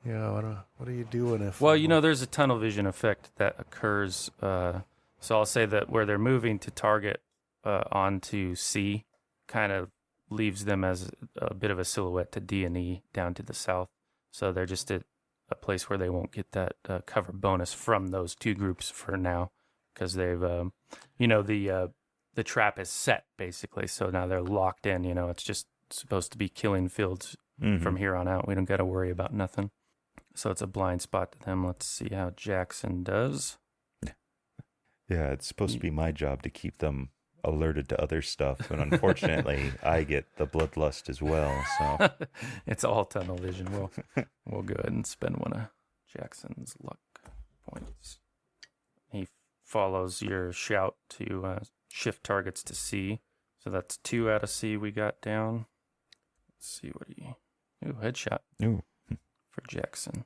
Yeah, what do you do when if... Well, there's a tunnel vision effect that occurs. So I'll say that where they're moving to target onto C kind of leaves them as a bit of a silhouette to D and E down to the south. So they're just at a place where they won't get that cover bonus from those 2 groups for now, because they've, the trap is set basically. So now they're locked in. It's just supposed to be killing fields from here on out. We don't got to worry about nothing. So it's a blind spot to them. Let's see how Jackson does. Yeah, it's supposed to be my job to keep them alerted to other stuff, but unfortunately, I get the bloodlust as well. So It's all tunnel vision. We'll go ahead and spend one of Jackson's luck points. He follows your shout to shift targets to C. So that's 2 out of C we got down. Let's see what he... Ooh, headshot. Ooh. For Jackson.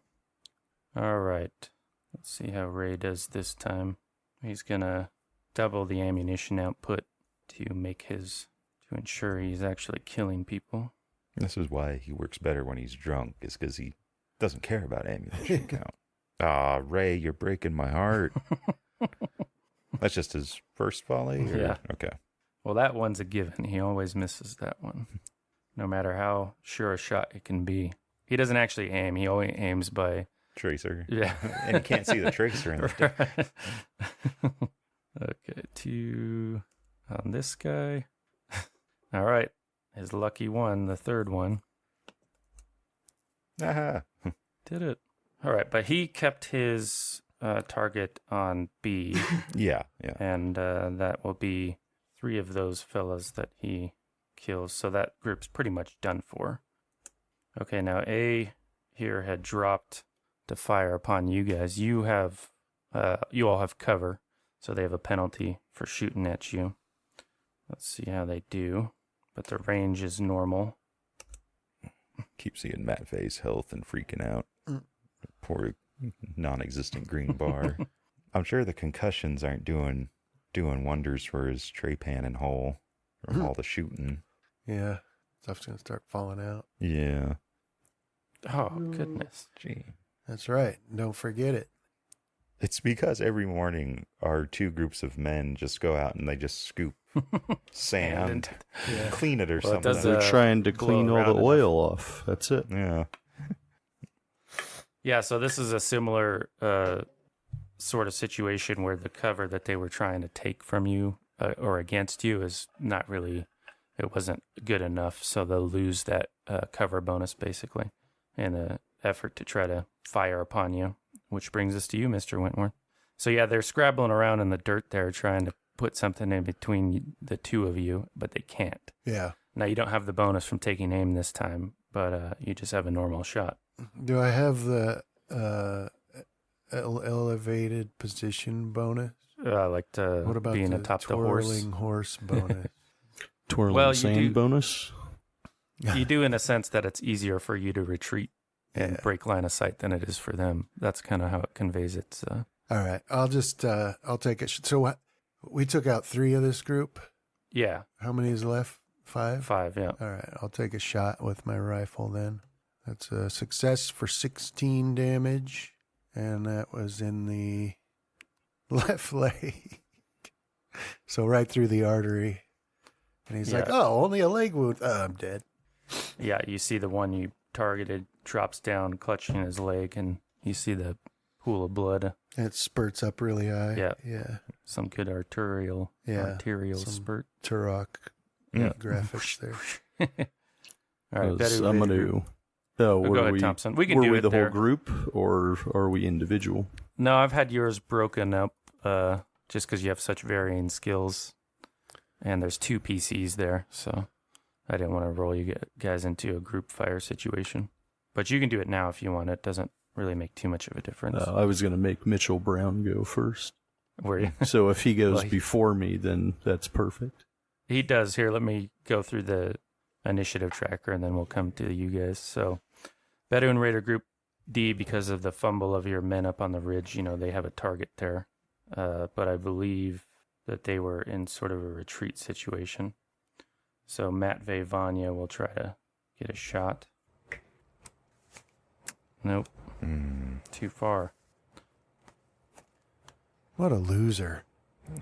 All right. Let's see how Ray does this time. He's going to double the ammunition output to ensure he's actually killing people. This is why he works better when he's drunk, is because he doesn't care about ammunition count. Ah, Ray, you're breaking my heart. That's just his first volley? Or? Yeah. Okay. Well, that one's a given. He always misses that one, no matter how sure a shot it can be. He doesn't actually aim. He only aims by... Tracer. Yeah. And you can't see the tracer in the Okay, 2 on this guy. All right. His lucky one, the third one. Aha. Did it. All right, but he kept his target on B. Yeah. And that will be 3 of those fellas that he kills. So that group's pretty much done for. Okay, now A here had dropped to fire upon you guys. You all have cover, so they have a penalty for shooting at you. Let's see how they do. But the range is normal. Keep seeing Matt Vay's health and freaking out. Poor non-existent green bar. I'm sure the concussions aren't doing wonders for his tray pan and hole from all the shooting. Yeah, stuff's gonna start falling out. Yeah. Oh, goodness. Gee. That's right. Don't forget it. It's because every morning our 2 groups of men just go out and they just scoop sand, Yeah. clean it or Well, it something. does, They're trying to blow clean all around the oil off. That's it. Yeah. Yeah, so this is a similar sort of situation where the cover that they were trying to take from you or against you is not really, it wasn't good enough, so they'll lose that cover bonus basically in an effort to try to fire upon you, which brings us to you, Mr. Wentworth. So yeah, they're scrabbling around in the dirt there trying to put something in between the 2 of you, but they can't. Yeah. Now, you don't have the bonus from taking aim this time, but you just have a normal shot. Do I have the elevated position bonus? Like What about being the atop the horse. twirling horse bonus? Twirling Well, you sand do- bonus. You do in a sense that it's easier for you to retreat and Yeah. break line of sight than it is for them. That's kind of how it conveys its... All right. I'll just I'll take it. So we took out 3 of this group. Yeah, How many is left? 5? 5, yeah. All right. I'll take a shot with my rifle then. That's a success for 16 damage. And that was in the left leg. So right through the artery. And he's like, Yeah. oh, only a leg wound. Oh, I'm dead. Yeah, you see the one you targeted drops down, clutching his leg, and you see the pool of blood. And it spurts up really high. Yeah. Yeah. Some good arterial Yeah, some- spurt. Turok Yeah. graphics there. All right, Because better I'm later. going to... Oh, Go were ahead, we, Thompson. We can were do we it the there. whole group, or are we individual? No, I've had yours broken up just because you have such varying skills. And there's 2 PCs there, so I didn't want to roll you guys into a group fire situation. But you can do it now if you want. It doesn't really make too much of a difference. I was going to make Mitchell Brown go first. Were you? So if he goes Well, before me, then that's perfect. He does. Here, let me go through the initiative tracker, and then we'll come to you guys. So, Bedouin Raider Group D, because of the fumble of your men up on the ridge, they have a target there. But I believe that they were in sort of a retreat situation. So Matt Vanya will try to get a shot. Nope. Too far. What a loser.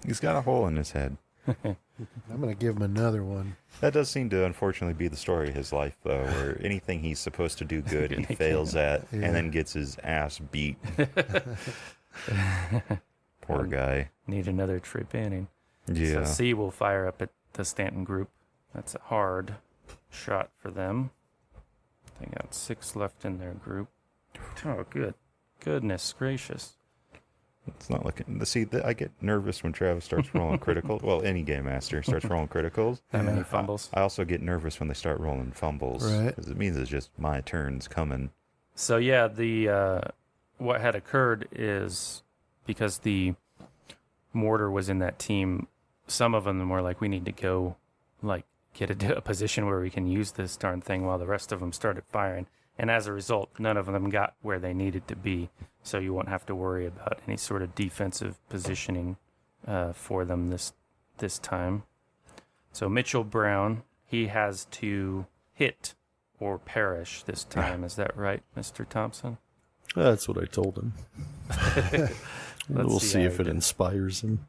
He's got a hole in his head. I'm going to give him another one. That does seem to unfortunately be the story of his life, though, where anything he's supposed to do good, he fails at, Yeah. and then gets his ass beat. Poor guy. Need another trip inning. Yeah. So C will fire up at the Stanton group. That's a hard shot for them. They got 6 left in their group. Oh, good. Goodness gracious. It's not looking. See, I get nervous when Travis starts rolling critical. Well, any game master starts rolling criticals. That many fumbles. I also get nervous when they start rolling fumbles. Right. Because it means it's just my turn's coming. So yeah, what had occurred is because the mortar was in that team, some of them were like, we need to go, like, get a position where we can use this darn thing, while the rest of them started firing. And as a result, none of them got where they needed to be. So you won't have to worry about any sort of defensive positioning for them this time. So Mitchell Brown, he has to hit or perish this time. Is that right, Mr. Thompson? That's what I told him. We'll see if it inspires him.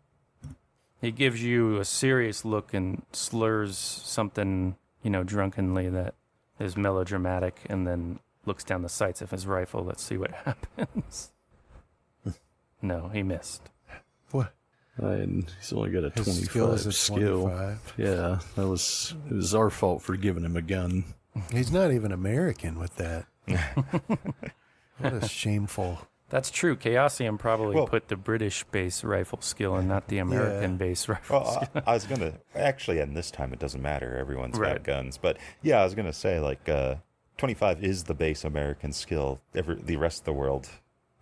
He gives you a serious look and slurs something, drunkenly that is melodramatic, and then looks down the sights of his rifle. Let's see what happens. No, he missed. What? And he's only got a His 25 is a skill. 25. Yeah, it was our fault for giving him a gun. He's not even American with that. What a shameful. That's true. Chaosium probably put the British base rifle skill and not the American base rifle skill. I was going to... Actually, and this time it doesn't matter. Everyone's Right. got guns. But, yeah, I was going to say, 25 is the base American skill. The rest of the world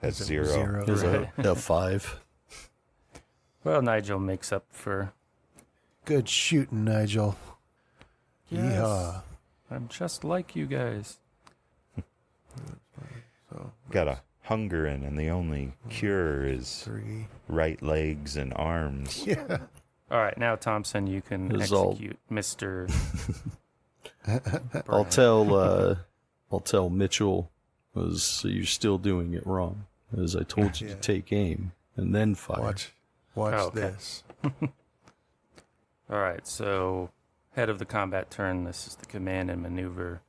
has zero. There's Right. a 5. Well, Nigel makes up for... Good shooting, Nigel. Yes, Yeehaw. I'm just like you guys. So Got a hunger in, and the only cure is 3. right legs and arms. Yeah. All right, now, Thompson, you can execute Mr. I'll tell Mitchell, as you're still doing it wrong. As I told you to take aim and then fire. Watch Oh, okay. this. All right, so head of the combat turn, this is the command and maneuver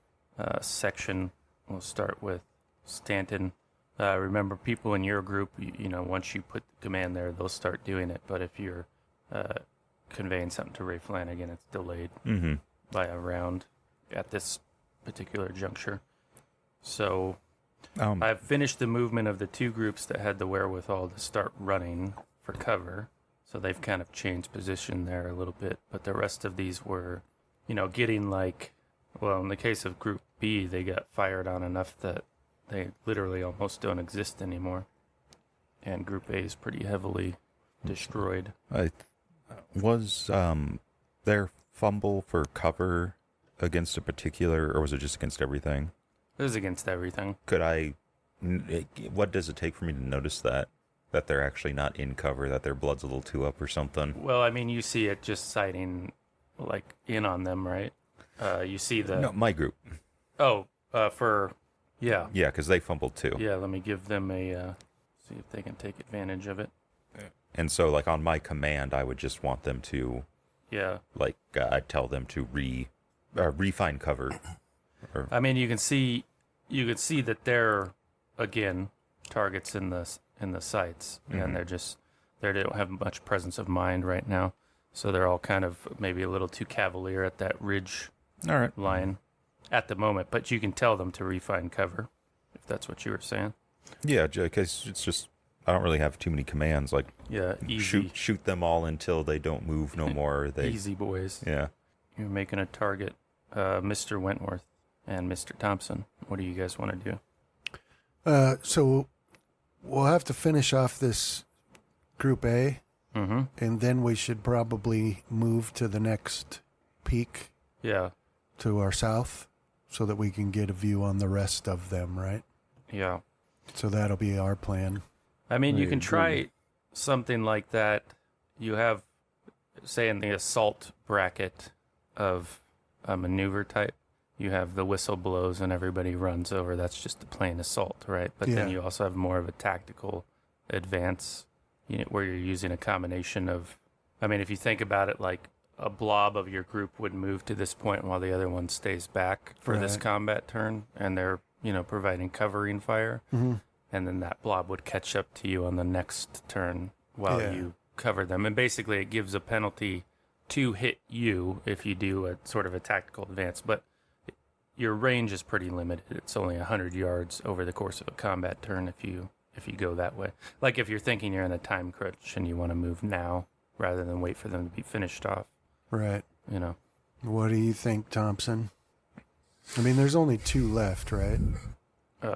section. We'll start with Stanton. Remember, people in your group, once you put the command there, they'll start doing it. But if you're conveying something to Ray Flanagan, it's delayed by a round at this particular juncture. So I've finished the movement of the two groups that had the wherewithal to start running for cover. So they've kind of changed position there a little bit. But the rest of these were, getting in the case of Group B, they got fired on enough that they literally almost don't exist anymore. And Group A is pretty heavily destroyed. Was their fumble for cover against a particular, or was it just against everything? It was against everything. What does it take for me to notice that they're actually not in cover, that their blood's a little too up or something? Well, I mean, you see it just sighting, in on them, right? You see the... No, my group. Oh, Yeah, Yeah, because they fumbled too. Yeah, let me give them see if they can take advantage of it. And so, on my command, I would just want them to, Yeah. I'd tell them to refine cover. I mean, you can see that they're, again, targets in the sights, and they don't have much presence of mind right now, so they're all kind of maybe a little too cavalier at that ridge line at the moment. But you can tell them to refine cover, if that's what you were saying. Yeah, because it's just I don't really have too many commands. Easy. Shoot them all until they don't move no more. Easy boys. Yeah. You're making a target, Mr. Wentworth and Mr. Thompson. What do you guys want to do? So we'll have to finish off this Group A, and then we should probably move to the next peak. Yeah. To our south, so that we can get a view on the rest of them, right? Yeah. So that'll be our plan. I mean, you can try something like that. You have, say, in the assault bracket of a maneuver type, you have the whistle blows and everybody runs over. That's just a plain assault, right? But then you also have more of a tactical advance, where you're using a combination of, I mean, if you think about it, a blob of your group would move to this point while the other one stays back for this combat turn, and they're, providing covering fire. And then that blob would catch up to you on the next turn while you cover them. And basically it gives a penalty to hit you if you do a sort of a tactical advance. But your range is pretty limited. It's only 100 yards over the course of a combat turn if you go that way. Like if you're thinking you're in a time crunch and you want to move now rather than wait for them to be finished off. Right. You know. What do you think, Thompson? I mean, there's only 2 left, right?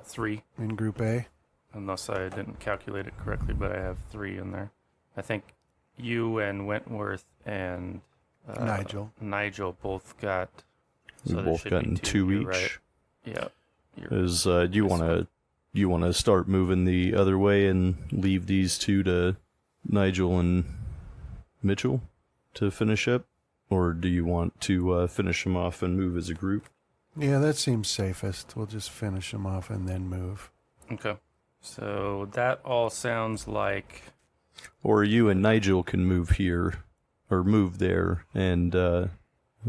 3. In Group A? Unless I didn't calculate it correctly, but I have 3 in there. I think you and Wentworth and Nigel both got. We So both gotten 2 each. Right. Yeah. Do you want to start moving the other way and leave these 2 to Nigel and Mitchell to finish up, or do you want to finish them off and move as a group? Yeah, that seems safest. We'll just finish them off and then move. Okay. So that all sounds like. Or you and Nigel can move here, or move there, and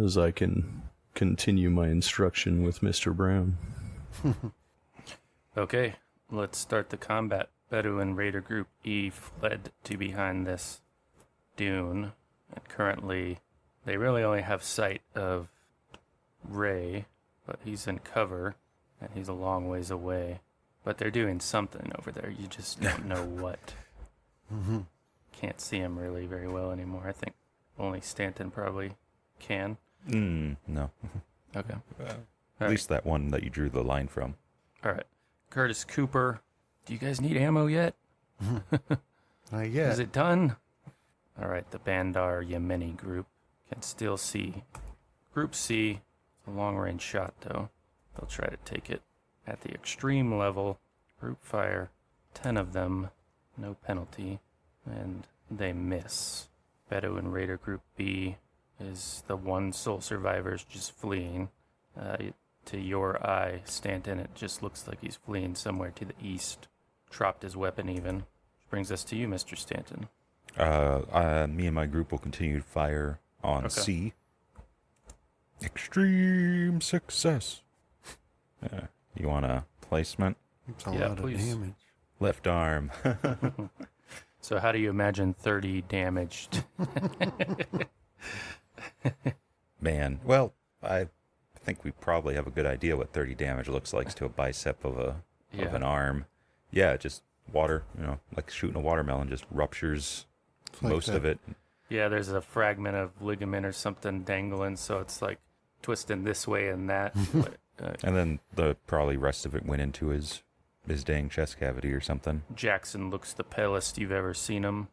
as I can continue my instruction with Mr. Brown. Okay, let's start the combat. Bedouin Raider Group E fled to behind this dune, and currently they really only have sight of Ray, but he's in cover, and he's a long ways away. But they're doing something over there. You just don't know what. Mm-hmm. Can't see him really very well anymore. I think only Stanton probably can. No. Okay. At least that one that you drew the line from. All right. Curtis Cooper, do you guys need ammo yet? Not yet. Is it done? All right. The Bandar Yemeni group can still see. Group C, a long-range shot, though. They'll try to take it at the extreme level. Group fire, 10 of them, no penalty, and they miss. Bedouin Raider Group B is the one sole survivor's just fleeing. To your eye, Stanton, it just looks like he's fleeing somewhere to the east. Dropped his weapon even. Which brings us to you, Mr. Stanton. Me and my group will continue to fire on C. Extreme success. You want a placement? It's a lot please. of damage. Left arm. So how do you imagine 30 damaged? Man, well, I think we probably have a good idea what 30 damage looks like to a bicep of an arm. Yeah, just water, like shooting a watermelon, just ruptures Like most of it. Yeah, there's a fragment of ligament or something dangling, so it's like twisting this way and that. And then the probably rest of it went into his dang chest cavity or something. Jackson looks the palest you've ever seen him.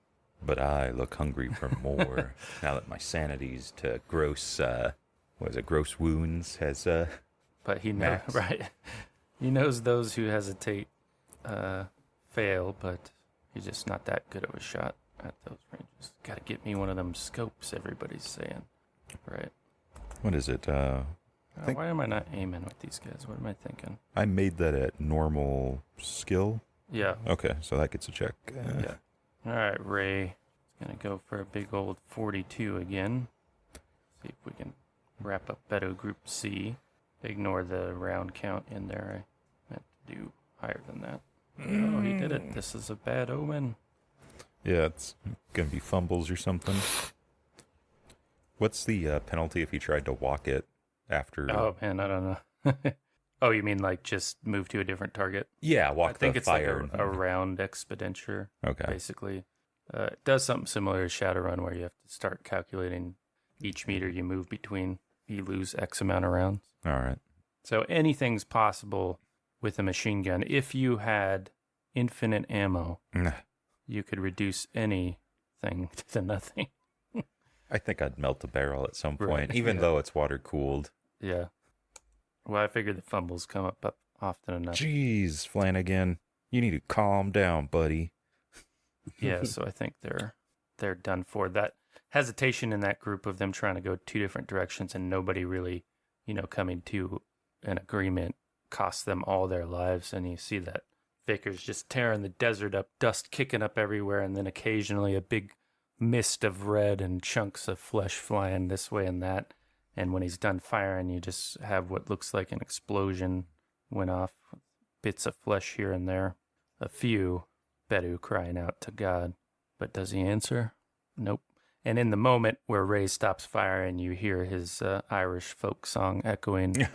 But I look hungry for more now that my sanity's to gross, gross wounds has, But he knows, max. right? He knows those who hesitate fail, but he's just not that good of a shot at those ranges. Gotta get me one of them scopes, everybody's saying. Right. What is it? Why am I not aiming with these guys? What am I thinking? I made that at normal skill. Yeah. Okay, so that gets a check. Yeah. All right, Ray is going to go for a big old 42 again. See if we can wrap up Beto Group C. Ignore the round count in there. I meant to do higher than that. Oh, he did it. This is a bad omen. Yeah, it's going to be fumbles or something. What's the penalty if he tried to walk it after? Oh, man, I don't know. Oh, you mean like just move to a different target? Yeah, walk I think the it's fire. like a round expenditure, Okay. basically. It does something similar to Shadowrun where you have to start calculating each meter you move between. You lose X amount of rounds. All right. So anything's possible with a machine gun. If you had infinite ammo, you could reduce anything to nothing. I think I'd melt the barrel at some point, Right, even yeah. though it's water cooled. Yeah. Well, I figured the fumbles come up often enough. Jeez, Flanagan, you need to calm down, buddy. Yeah, so I think they're done for. That hesitation in that group of them trying to go 2 different directions and nobody really, coming to an agreement cost them all their lives. And you see that Vickers just tearing the desert up, dust kicking up everywhere, and then occasionally a big mist of red and chunks of flesh flying this way and that. And when he's done firing, you just have what looks like an explosion went off, bits of flesh here and there. A few, Bedu crying out to God. But does he answer? Nope. And in the moment where Ray stops firing, you hear his Irish folk song echoing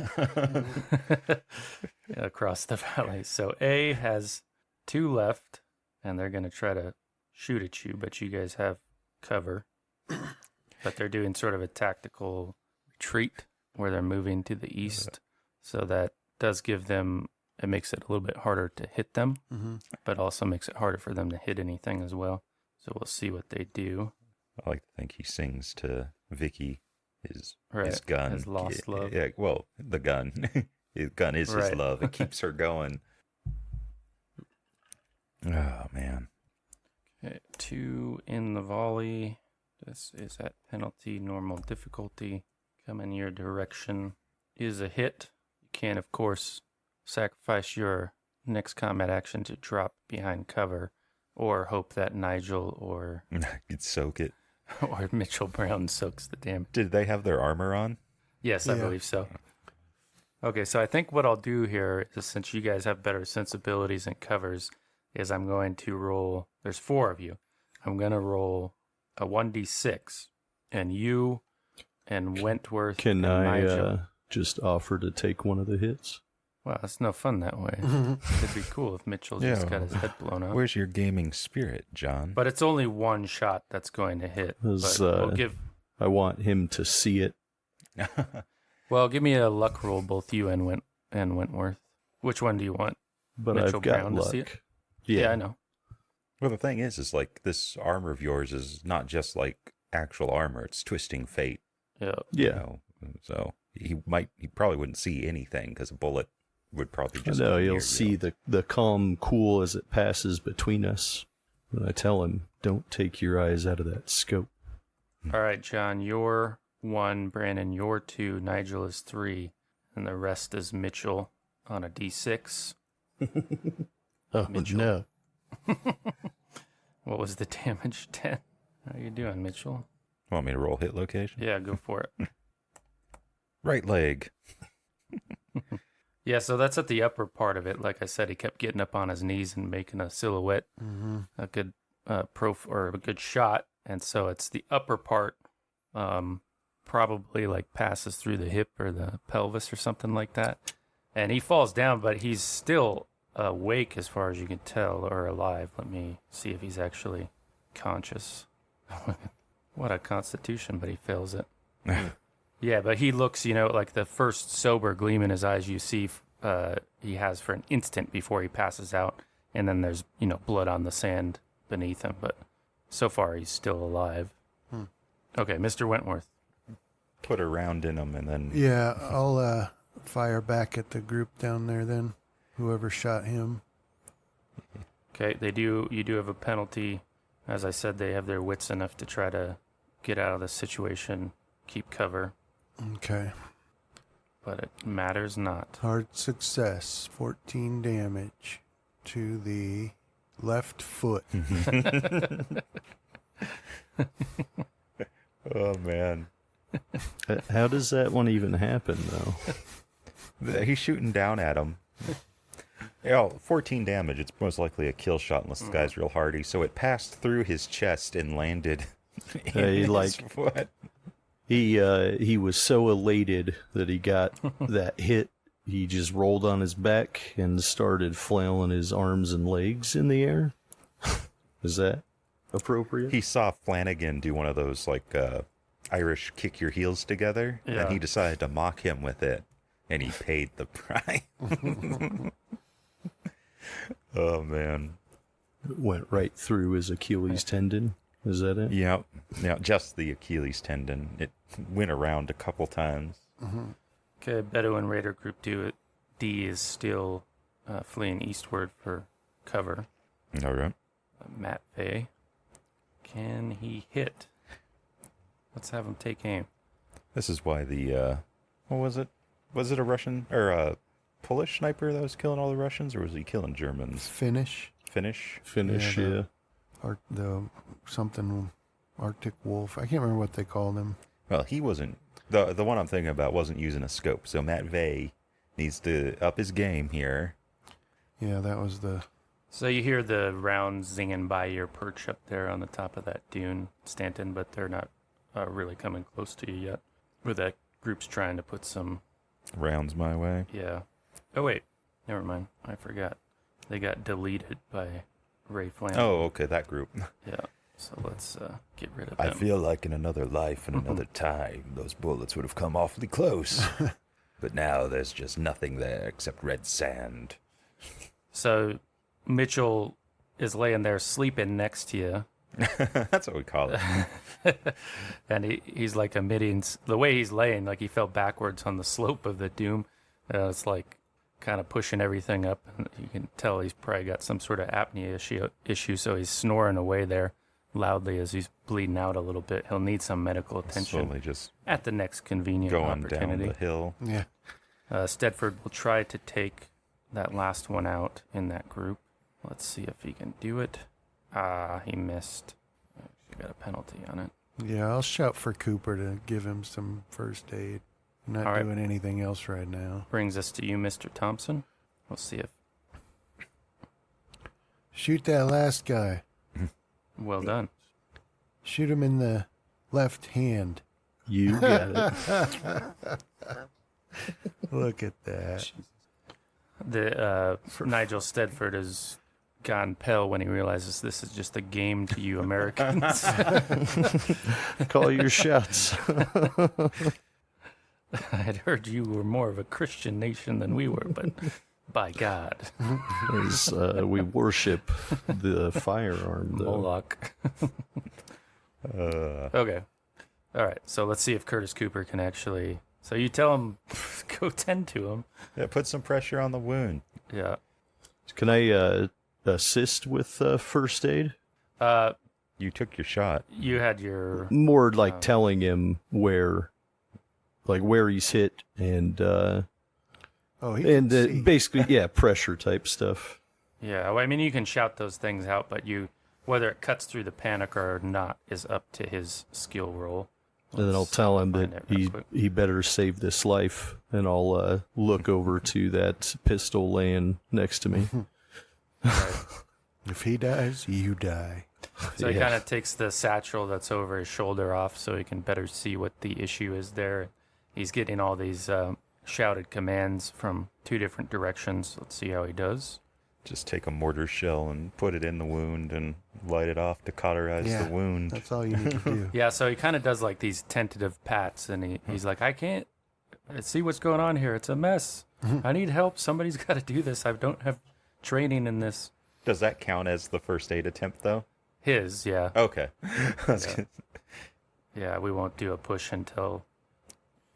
across the valley. So A has 2 left, and they're going to try to shoot at you, but you guys have cover. But they're doing sort of a tactical retreat where they're moving to the east. So that does give them, it makes it a little bit harder to hit them, but also makes it harder for them to hit anything as well. So we'll see what they do. I like to think he sings to Vicky, his Right, gun. his lost love. Yeah, well, the gun. His gun is his Right. love. It keeps her going. Oh, man. Okay, 2 in the volley. This is at penalty, normal difficulty. Coming your direction is a hit. You can, of course, sacrifice your next combat action to drop behind cover, or hope that Nigel or You'd soak it. or Mitchell Brown soaks the damage. Did they have their armor on? Yes, I Yeah. believe so. Okay, so I think what I'll do here is, since you guys have better sensibilities and covers, is I'm going to roll, there's 4 of you. I'm going to roll a 1d6, and you and Wentworth Can and I Nigel. just offer to take one of the hits? Wow, that's no fun that way. It'd be cool if Mitchell just Yeah. got his head blown up. Where's your gaming spirit, John? But it's only 1 shot that's going to hit. As, But we'll give, I want him to see it. well, give me a luck roll, both you and Wentworth. Which one do you want? But Mitchell I've got Brown to luck. see it? Yeah. I know. Well, the thing is like this armor of yours is not just like actual armor; it's twisting fate. Yeah. You Yeah. know? So he probably wouldn't see anything because a bullet would probably I just. know go near he'll you. see the calm cool as it passes between us. And I tell him, don't take your eyes out of that scope. All right, John, you're 1, Brandon, you're 2, Nigel is 3, and the rest is Mitchell on a d6. Oh, Mitchell. no. What was the damage? 10. How you doing, Mitchell? Want me to roll hit location? Yeah, go for it. Right leg. Yeah, so that's at the upper part of it. Like I said, he kept getting up on his knees and making a silhouette, a good or a good shot, and so it's the upper part, probably like passes through the hip or the pelvis or something like that, and he falls down, but he's still awake as far as you can tell, or alive. Let me see if he's actually conscious. What a constitution, but he fails it. Yeah, but he looks, like the first sober gleam in his eyes you see he has for an instant before he passes out, and then there's, blood on the sand beneath him, but so far he's still alive. Okay, Mr. Wentworth. Put a round in him and then. Yeah, I'll fire back at the group down there then. Whoever shot him. Okay, you do have a penalty. As I said, they have their wits enough to try to get out of the situation, keep cover, Okay. but it matters not. Hard success. 14 damage to the left foot. Oh man. How does that one even happen, though? He's shooting down at him. 14 damage. It's most likely a kill shot unless the guy's real hardy. So it passed through his chest and landed in He, his like- foot. He was so elated that he got that hit. He just rolled on his back and started flailing his arms and legs in the air. Is that appropriate? He saw Flanagan do one of those like Irish kick your heels together, Yeah. and he decided to mock him with it, and he paid the price. Oh man. It went right through his Achilles tendon. Is that it? Yeah, just the Achilles tendon. It went around a couple times. Okay, Bedouin Raider Group D is still fleeing eastward for cover. All right. Matt Fay. Can he hit? Let's have him take aim. This is why the what was it? Was it a Russian or a Polish sniper that was killing all the Russians, or was he killing Germans? Finish. Finnish? Finish, Yeah, yeah. The something Arctic Wolf. I can't remember what they called him. Well, he wasn't. The one I'm thinking about wasn't using a scope, so Matt Vey needs to up his game here. Yeah, that was the. So you hear the rounds zinging by your perch up there on the top of that dune, Stanton, but they're not really coming close to you yet. Where that group's trying to put some, Rounds my way. yeah. Oh wait, never mind. I forgot. They got deleted by Ray Flanagan. Oh, okay, that group. Yeah. So let's get rid of I them. feel like in another life and another time, those bullets would have come awfully close. But now there's just nothing there except red sand. So Mitchell is laying there sleeping next to you. That's what we call it. And he's like emitting, the way he's laying, like he fell backwards on the slope of the doom. It's like kind of pushing everything up. And you can tell he's probably got some sort of apnea issue, so he's snoring away there loudly as he's bleeding out a little bit. He'll need some medical attention Slowly just at the next convenient going opportunity. down the hill. Yeah. Stedford will try to take that last one out in that group. Let's see if he can do it. He missed. He got a penalty on it. Yeah, I'll shout for Cooper to give him some first aid. I'm not All right. doing anything else right now. Brings us to you, Mr. Thompson. We'll see if... Shoot that last guy. Well done. Shoot him in the left hand. You got it. Look at that. Nigel Stedford has gone pale when he realizes this is just a game to you Americans. Call your shots. I had heard you were more of a Christian nation than we were, but by God. As, we worship the firearm, though. Moloch. Okay. All right. So let's see if Curtis Cooper can actually... So you tell him, go tend to him. Yeah, put some pressure on the wound. Yeah. Can I assist with first aid? You took your shot. You had your... More like telling him where he's hit and He can see. basically, yeah, pressure type stuff. Yeah, well, I mean, you can shout those things out, but whether it cuts through the panic or not is up to his skill roll. And then I'll tell him find that it real quick. he better save this life, and I'll look over to that pistol laying next to me. If he dies, you die. So he Yeah. kind of takes the satchel that's over his shoulder off so he can better see what the issue is there. He's getting all these shouted commands from two different directions. Let's see how he does. Just take a mortar shell and put it in the wound and light it off to cauterize Yeah. the wound. That's all you need to do. Yeah, so he kind of does like these tentative pats, and he's like, I can't see what's going on here. It's a mess. I need help. Somebody's got to do this. I don't have training in this. Does that count as the first aid attempt, though? His, yeah. Okay. Yeah, we won't do a push until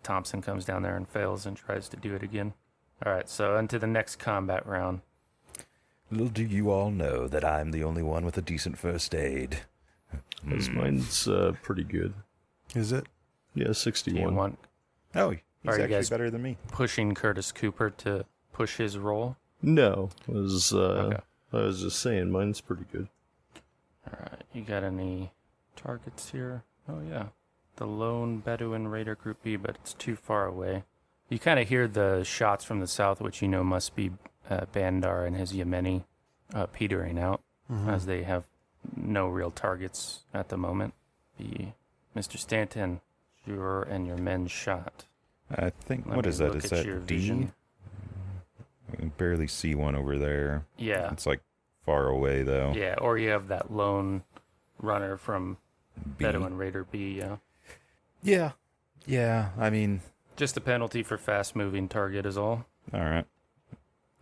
Thompson comes down there and fails and tries to do it again. All right, so into the next combat round. Little do you all know that I'm the only one with a decent first aid. 'Cause mine's pretty good. Is it? Yeah, Do you 61. want Oh, he's Are you actually guys- better than me. pushing Curtis Cooper to push his roll? No, Okay. I was just saying mine's pretty good. All right, you got any targets here? Oh, yeah. The lone Bedouin Raider Group B, but it's too far away. You kind of hear the shots from the south, which you know must be Bandar and his Yemeni petering out, as they have no real targets at the moment. Mr. Stanton, your and your men's shot. I think, Let what me is that? look Is at your that D? vision. I can barely see one over there. Yeah, It's like far away, though. yeah, or you have that lone runner from B. Bedouin Raider B, yeah. Yeah. Yeah, I mean, Just a penalty for fast-moving target is all. all right.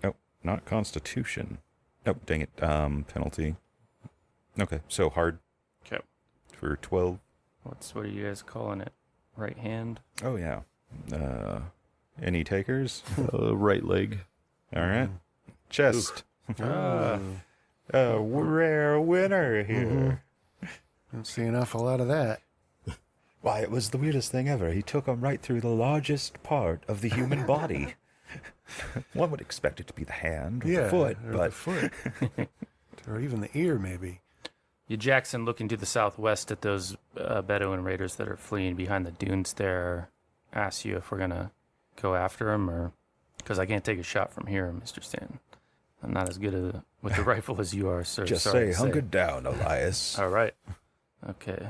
Oh, not Constitution. Oh, dang it. Penalty. Okay, so hard Okay. for 12. What are you guys calling it? Right hand? Oh, yeah. Any takers? Right leg. All right. Chest. Ah, A rare winner here. Don't see an awful lot of that. Why, it was the weirdest thing ever. He took him right through the largest part of the human body. One would expect it to be the hand or the foot, or but the foot. Or even the ear, maybe. you, Jackson, looking to the southwest at those Bedouin raiders that are fleeing behind the dunes there, ask you if we're going to go after them, or... Because I can't take a shot from here, Mr. Stanton. I'm not as good with the rifle as you are, sir. just Sorry say, to hunker down, Elias. All right. Okay.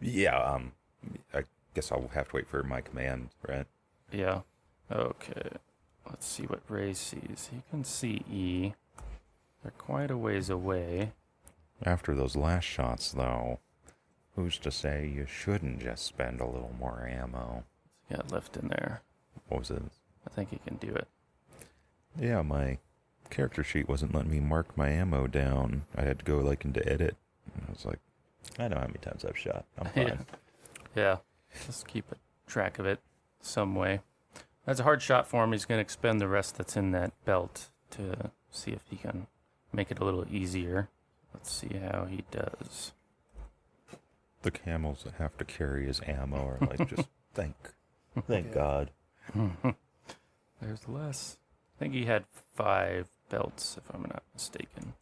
Yeah, I guess I'll have to wait for my command, right? Yeah. Okay. Let's see what Ray sees. He can see E. They're quite a ways away. After those last shots, though, who's to say you shouldn't just spend a little more ammo? Got left in there. What was it? I think he can do it. Yeah, my character sheet wasn't letting me mark my ammo down. I had to go, like, into edit. And I was like, I know how many times I've shot. I'm fine. Yeah. Just keep a track of it some way. That's a hard shot for him. He's going to expend the rest that's in that belt to see if he can make it a little easier. Let's see how he does. The camels that have to carry his ammo are like, just thank God. There's less. I think he had 5 belts, if I'm not mistaken.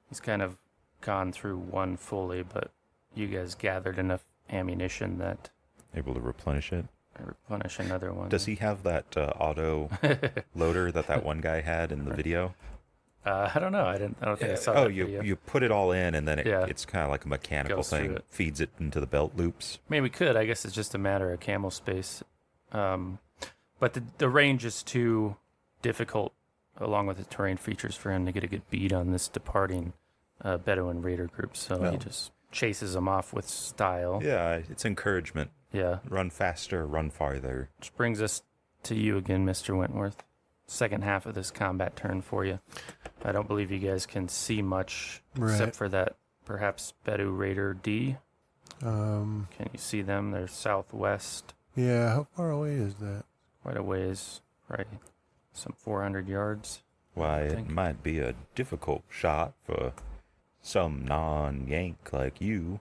He's kind of gone through one fully, but you guys gathered enough ammunition that Able to replenish it. I replenish another one. Does he have that auto loader that one guy had in the video? I don't know. I don't think I saw Oh, that video. you put it all in, and then Yeah. it's kind of like a mechanical Goes through thing. it. Feeds it into the belt loops. I mean, we could. I guess it's just a matter of camel space. But the range is too difficult, along with the terrain features, for him to get a good bead on this departing Bedouin raider group. So he just chases them off with style. Yeah, it's encouragement. Yeah. Run faster, run farther. Which brings us to you again, Mr. Wentworth. Second half of this combat turn for you. I don't believe you guys can see much except for that perhaps Bedou Raider D. Can you see them? They're southwest. Yeah, how far away is that? Quite a ways, right? Some 400 yards. Why, I it think. might be a difficult shot for some non-Yank like you.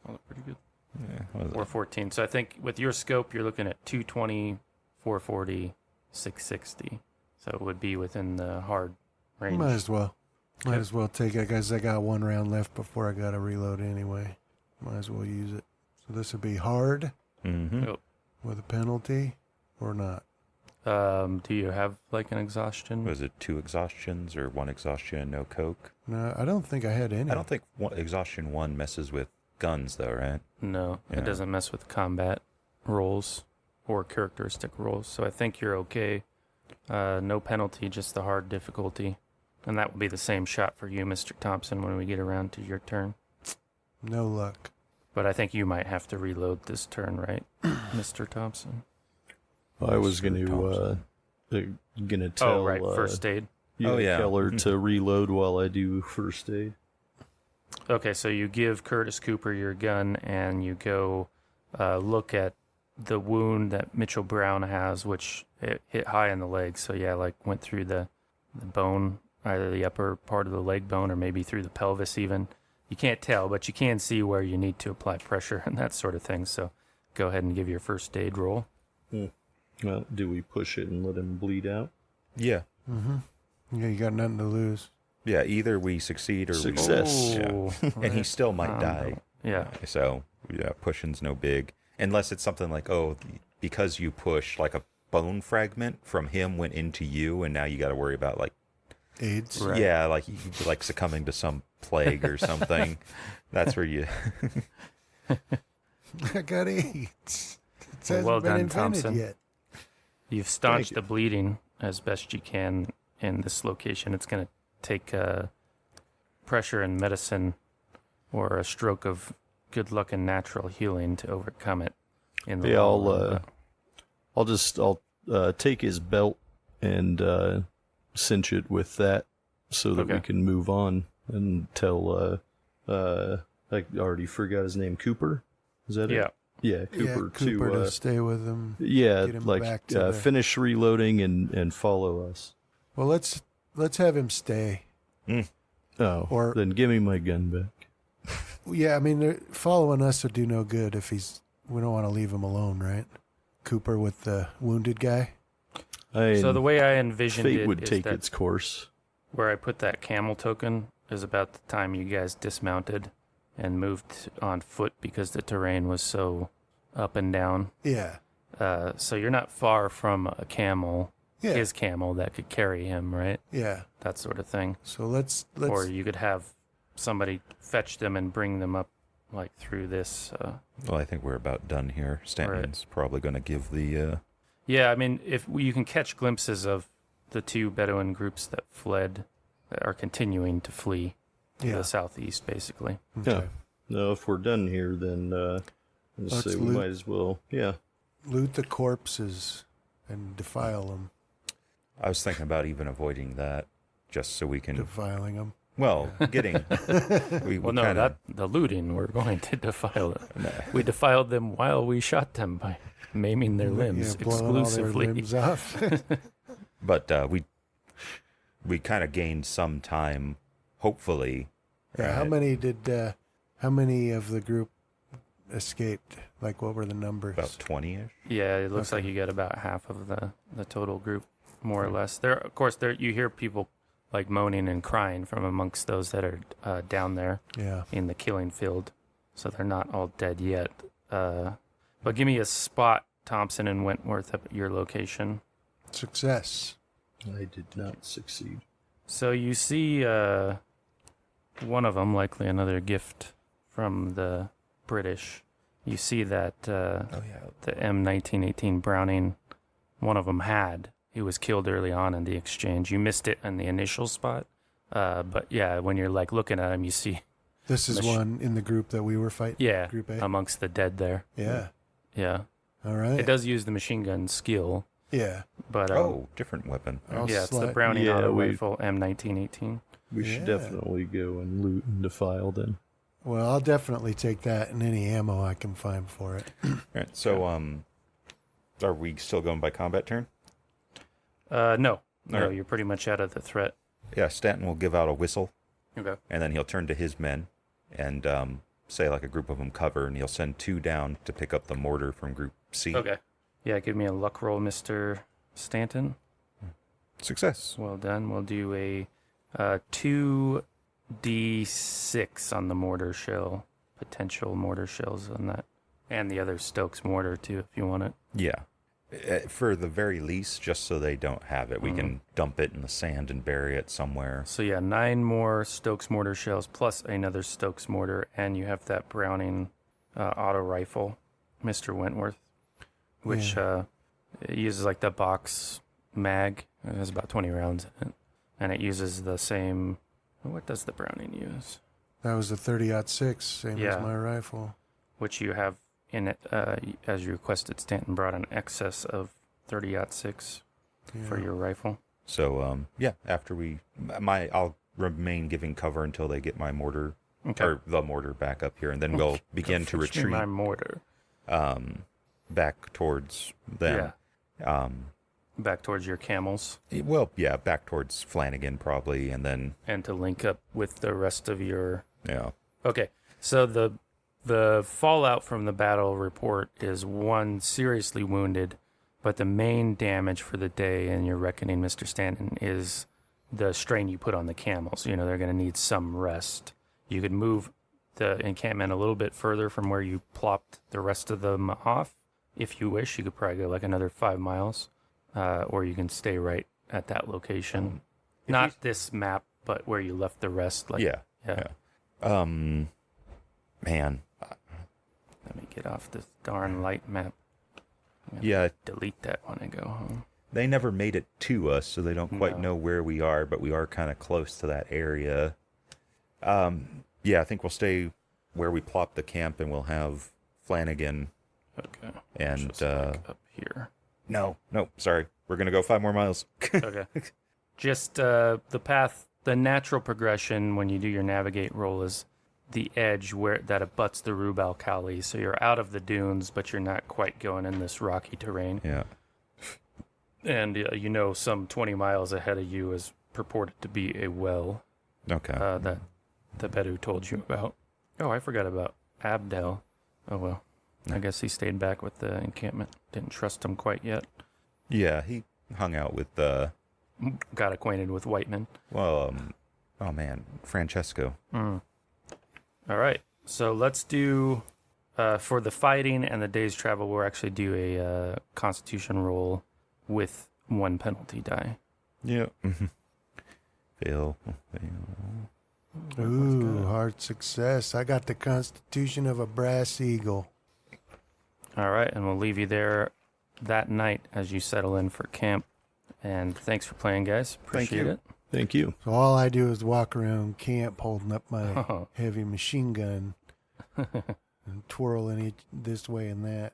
Oh, they're pretty good. Yeah, what was it? 414. So I think with your scope, you're looking at 220, 440, 660. So it would be within the hard range. Might as well. Might Okay. as well take it, guys. I got 1 round left before I got to reload anyway. Might as well use it. So this would be hard Mm-hmm. Yep. with a penalty or not? Do you have like an exhaustion? Was it 2 exhaustions or 1 exhaustion, no coke? No, I don't think I had any. I don't think exhaustion 1 messes with guns, though, right? No, Yeah. it doesn't mess with combat rolls or characteristic rolls. So I think you're okay. No penalty, just the hard difficulty. And that will be the same shot for you, Mr. Thompson, when we get around to your turn. No luck. But I think you might have to reload this turn, right, Mr. Thompson? I was Sure, gonna tell. Right, first aid. Yeah. Keller to reload while I do first aid. Okay, so you give Curtis Cooper your gun, and you go look at the wound that Mitchell Brown has, which it hit high in the leg. So yeah, like went through the bone, either the upper part of the leg bone or maybe through the pelvis even. You can't tell, but you can see where you need to apply pressure and that sort of thing. So go ahead and give your first aid roll. Well, do we push it and let him bleed out? Yeah. Mm-hmm. Yeah, you got nothing to lose. Yeah, either we succeed or Success. we Oh, and he still might die. Yeah. So, yeah, pushing's no big. Unless it's something like, oh, because you push, like a bone fragment from him went into you, and now you got to worry about, like, AIDS. Right. yeah, like like succumbing to some plague or something. That's where you... I got AIDS. It hasn't well been done, invented Thompson. yet. You've staunched you. the bleeding as best you can in this location. It's going to take pressure and medicine or a stroke of good luck and natural healing to overcome it. In the Yeah, long run, I'll take his belt and cinch it with that so that we Okay. can move on and tell. I already forgot his name. Cooper. Is that yeah. it? Yeah, Cooper. Cooper to to stay with him. yeah, get him like back to the- finish reloading and follow us. Well, let's have him stay. Oh, Or- then give me my gun back. Yeah, I mean, following us would do no good if we don't want to leave him alone, right? Cooper with the wounded guy. So the way I envisioned fate it would is take that its course. where I put that camel token is about the time you guys dismounted and moved on foot because the terrain was so up and down. Yeah. So you're not far from a camel, Yeah. his camel that could carry him, right? Yeah. That sort of thing. So let's Or you could have somebody fetch them and bring them up like through this. Well, I think we're about done here. Stanton's probably going to give the... Yeah, I mean, if you can catch glimpses of the two Bedouin groups that fled, that are continuing to flee to the southeast, basically. Okay. Yeah. No, if we're done here, then let's say we might as well. Yeah. Loot the corpses and defile them. I was thinking about even avoiding that, just so we can. Defiling them. Well, getting. The looting, we're going to defile them. We defiled them while we shot them by maiming their limbs exclusively. All their limbs off. But we kind of gained some time, hopefully. Yeah, how many of the group escaped? Like, what were the numbers? About 20-ish. Yeah, it looks like you get about half of the total group, more or less. Of course, you hear people like moaning and crying from amongst those that are down there in the killing field. So they're not all dead yet. But give me a spot, Thompson and Wentworth, at your location. Success. I did not succeed. So you see one of them, likely another gift from the British. You see that the M1918 Browning, one of them had. He was killed early on in the exchange. You missed it in the initial spot. But yeah, when you're like looking at him, you see. This is one in the group that we were fighting? Yeah, Group A? amongst the dead there. Yeah. Yeah. All right. It does use the machine gun skill. Yeah. But different weapon. it's the Browning auto rifle M1918. We should definitely go and loot and defile then. Well, I'll definitely take that and any ammo I can find for it. All right, so are we still going by combat turn? No, right. You're pretty much out of the threat. Yeah, Stanton will give out a whistle. Okay. And then he'll turn to his men and say like a group of them cover, and he'll send 2 down to pick up the mortar from Group C. Okay. Yeah, give me a luck roll, Mr. Stanton. Success. Well done. We'll do a 2d6 on the mortar shell, potential mortar shells on that, and the other Stokes mortar too, if you want it. Yeah. For the very least, just so they don't have it, we can dump it in the sand and bury it somewhere. So yeah, 9 more Stokes mortar shells plus another Stokes mortar, and you have that Browning auto rifle, Mr. Wentworth, which it uses like the box mag. It has about 20 rounds in it, and it uses the same. What does the Browning use? That was the 30-06, same as my rifle. Which you have in it, as you requested. Stanton brought an excess of 30-06 for your rifle. So, after I'll remain giving cover until they get my mortar, or the mortar back up here, and then we'll begin to retreat. My mortar. Back towards them. Yeah. Back towards your camels. Well, yeah, back towards Flanagan probably, and then... And to link up with the rest of your... Yeah. Okay, so the fallout from the battle report is 1 seriously wounded, but the main damage for the day, in your reckoning, Mr. Stanton, is the strain you put on the camels. You know, they're going to need some rest. You could move the encampment a little bit further from where you plopped the rest of them off. If you wish, you could probably go like another 5 miles. Or you can stay right at that location. Not this map, but where you left the rest. Like, yeah. Man. Let me get off this darn light map. Yeah. Delete that when I go home. They never made it to us, so they don't quite know where we are, but we are kind of close to that area. I think we'll stay where we plopped the camp, and we'll have Flanagan. Okay. And just up here. No, sorry. We're going to go 5 more miles. Okay. Just the path, the natural progression when you do your navigate roll is the edge where that abuts the Rub al Khali. So you're out of the dunes, but you're not quite going in this rocky terrain. Yeah. And some 20 miles ahead of you is purported to be a well. Okay. That the Bedu told you about. Oh, I forgot about Abdel. Oh, well. I guess he stayed back with the encampment. Didn't trust him quite yet. Yeah, he hung out with got acquainted with Whiteman. Well, Francesco. All right. So let's do, for the fighting and the day's travel, we'll actually do a constitution roll with 1 penalty die. Yeah. Fail. Ooh, hard success. I got the constitution of a brass eagle. All right, and we'll leave you there that night as you settle in for camp. And thanks for playing, guys. Appreciate it. Thank you. So all I do is walk around camp holding up my Oh. heavy machine gun and twirling it this way and that.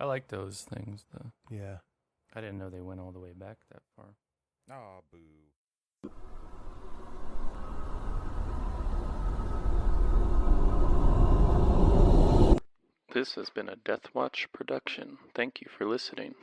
I like those things, though. Yeah. I didn't know they went all the way back that far. Aw, boo. This has been a Deathwatch production. Thank you for listening.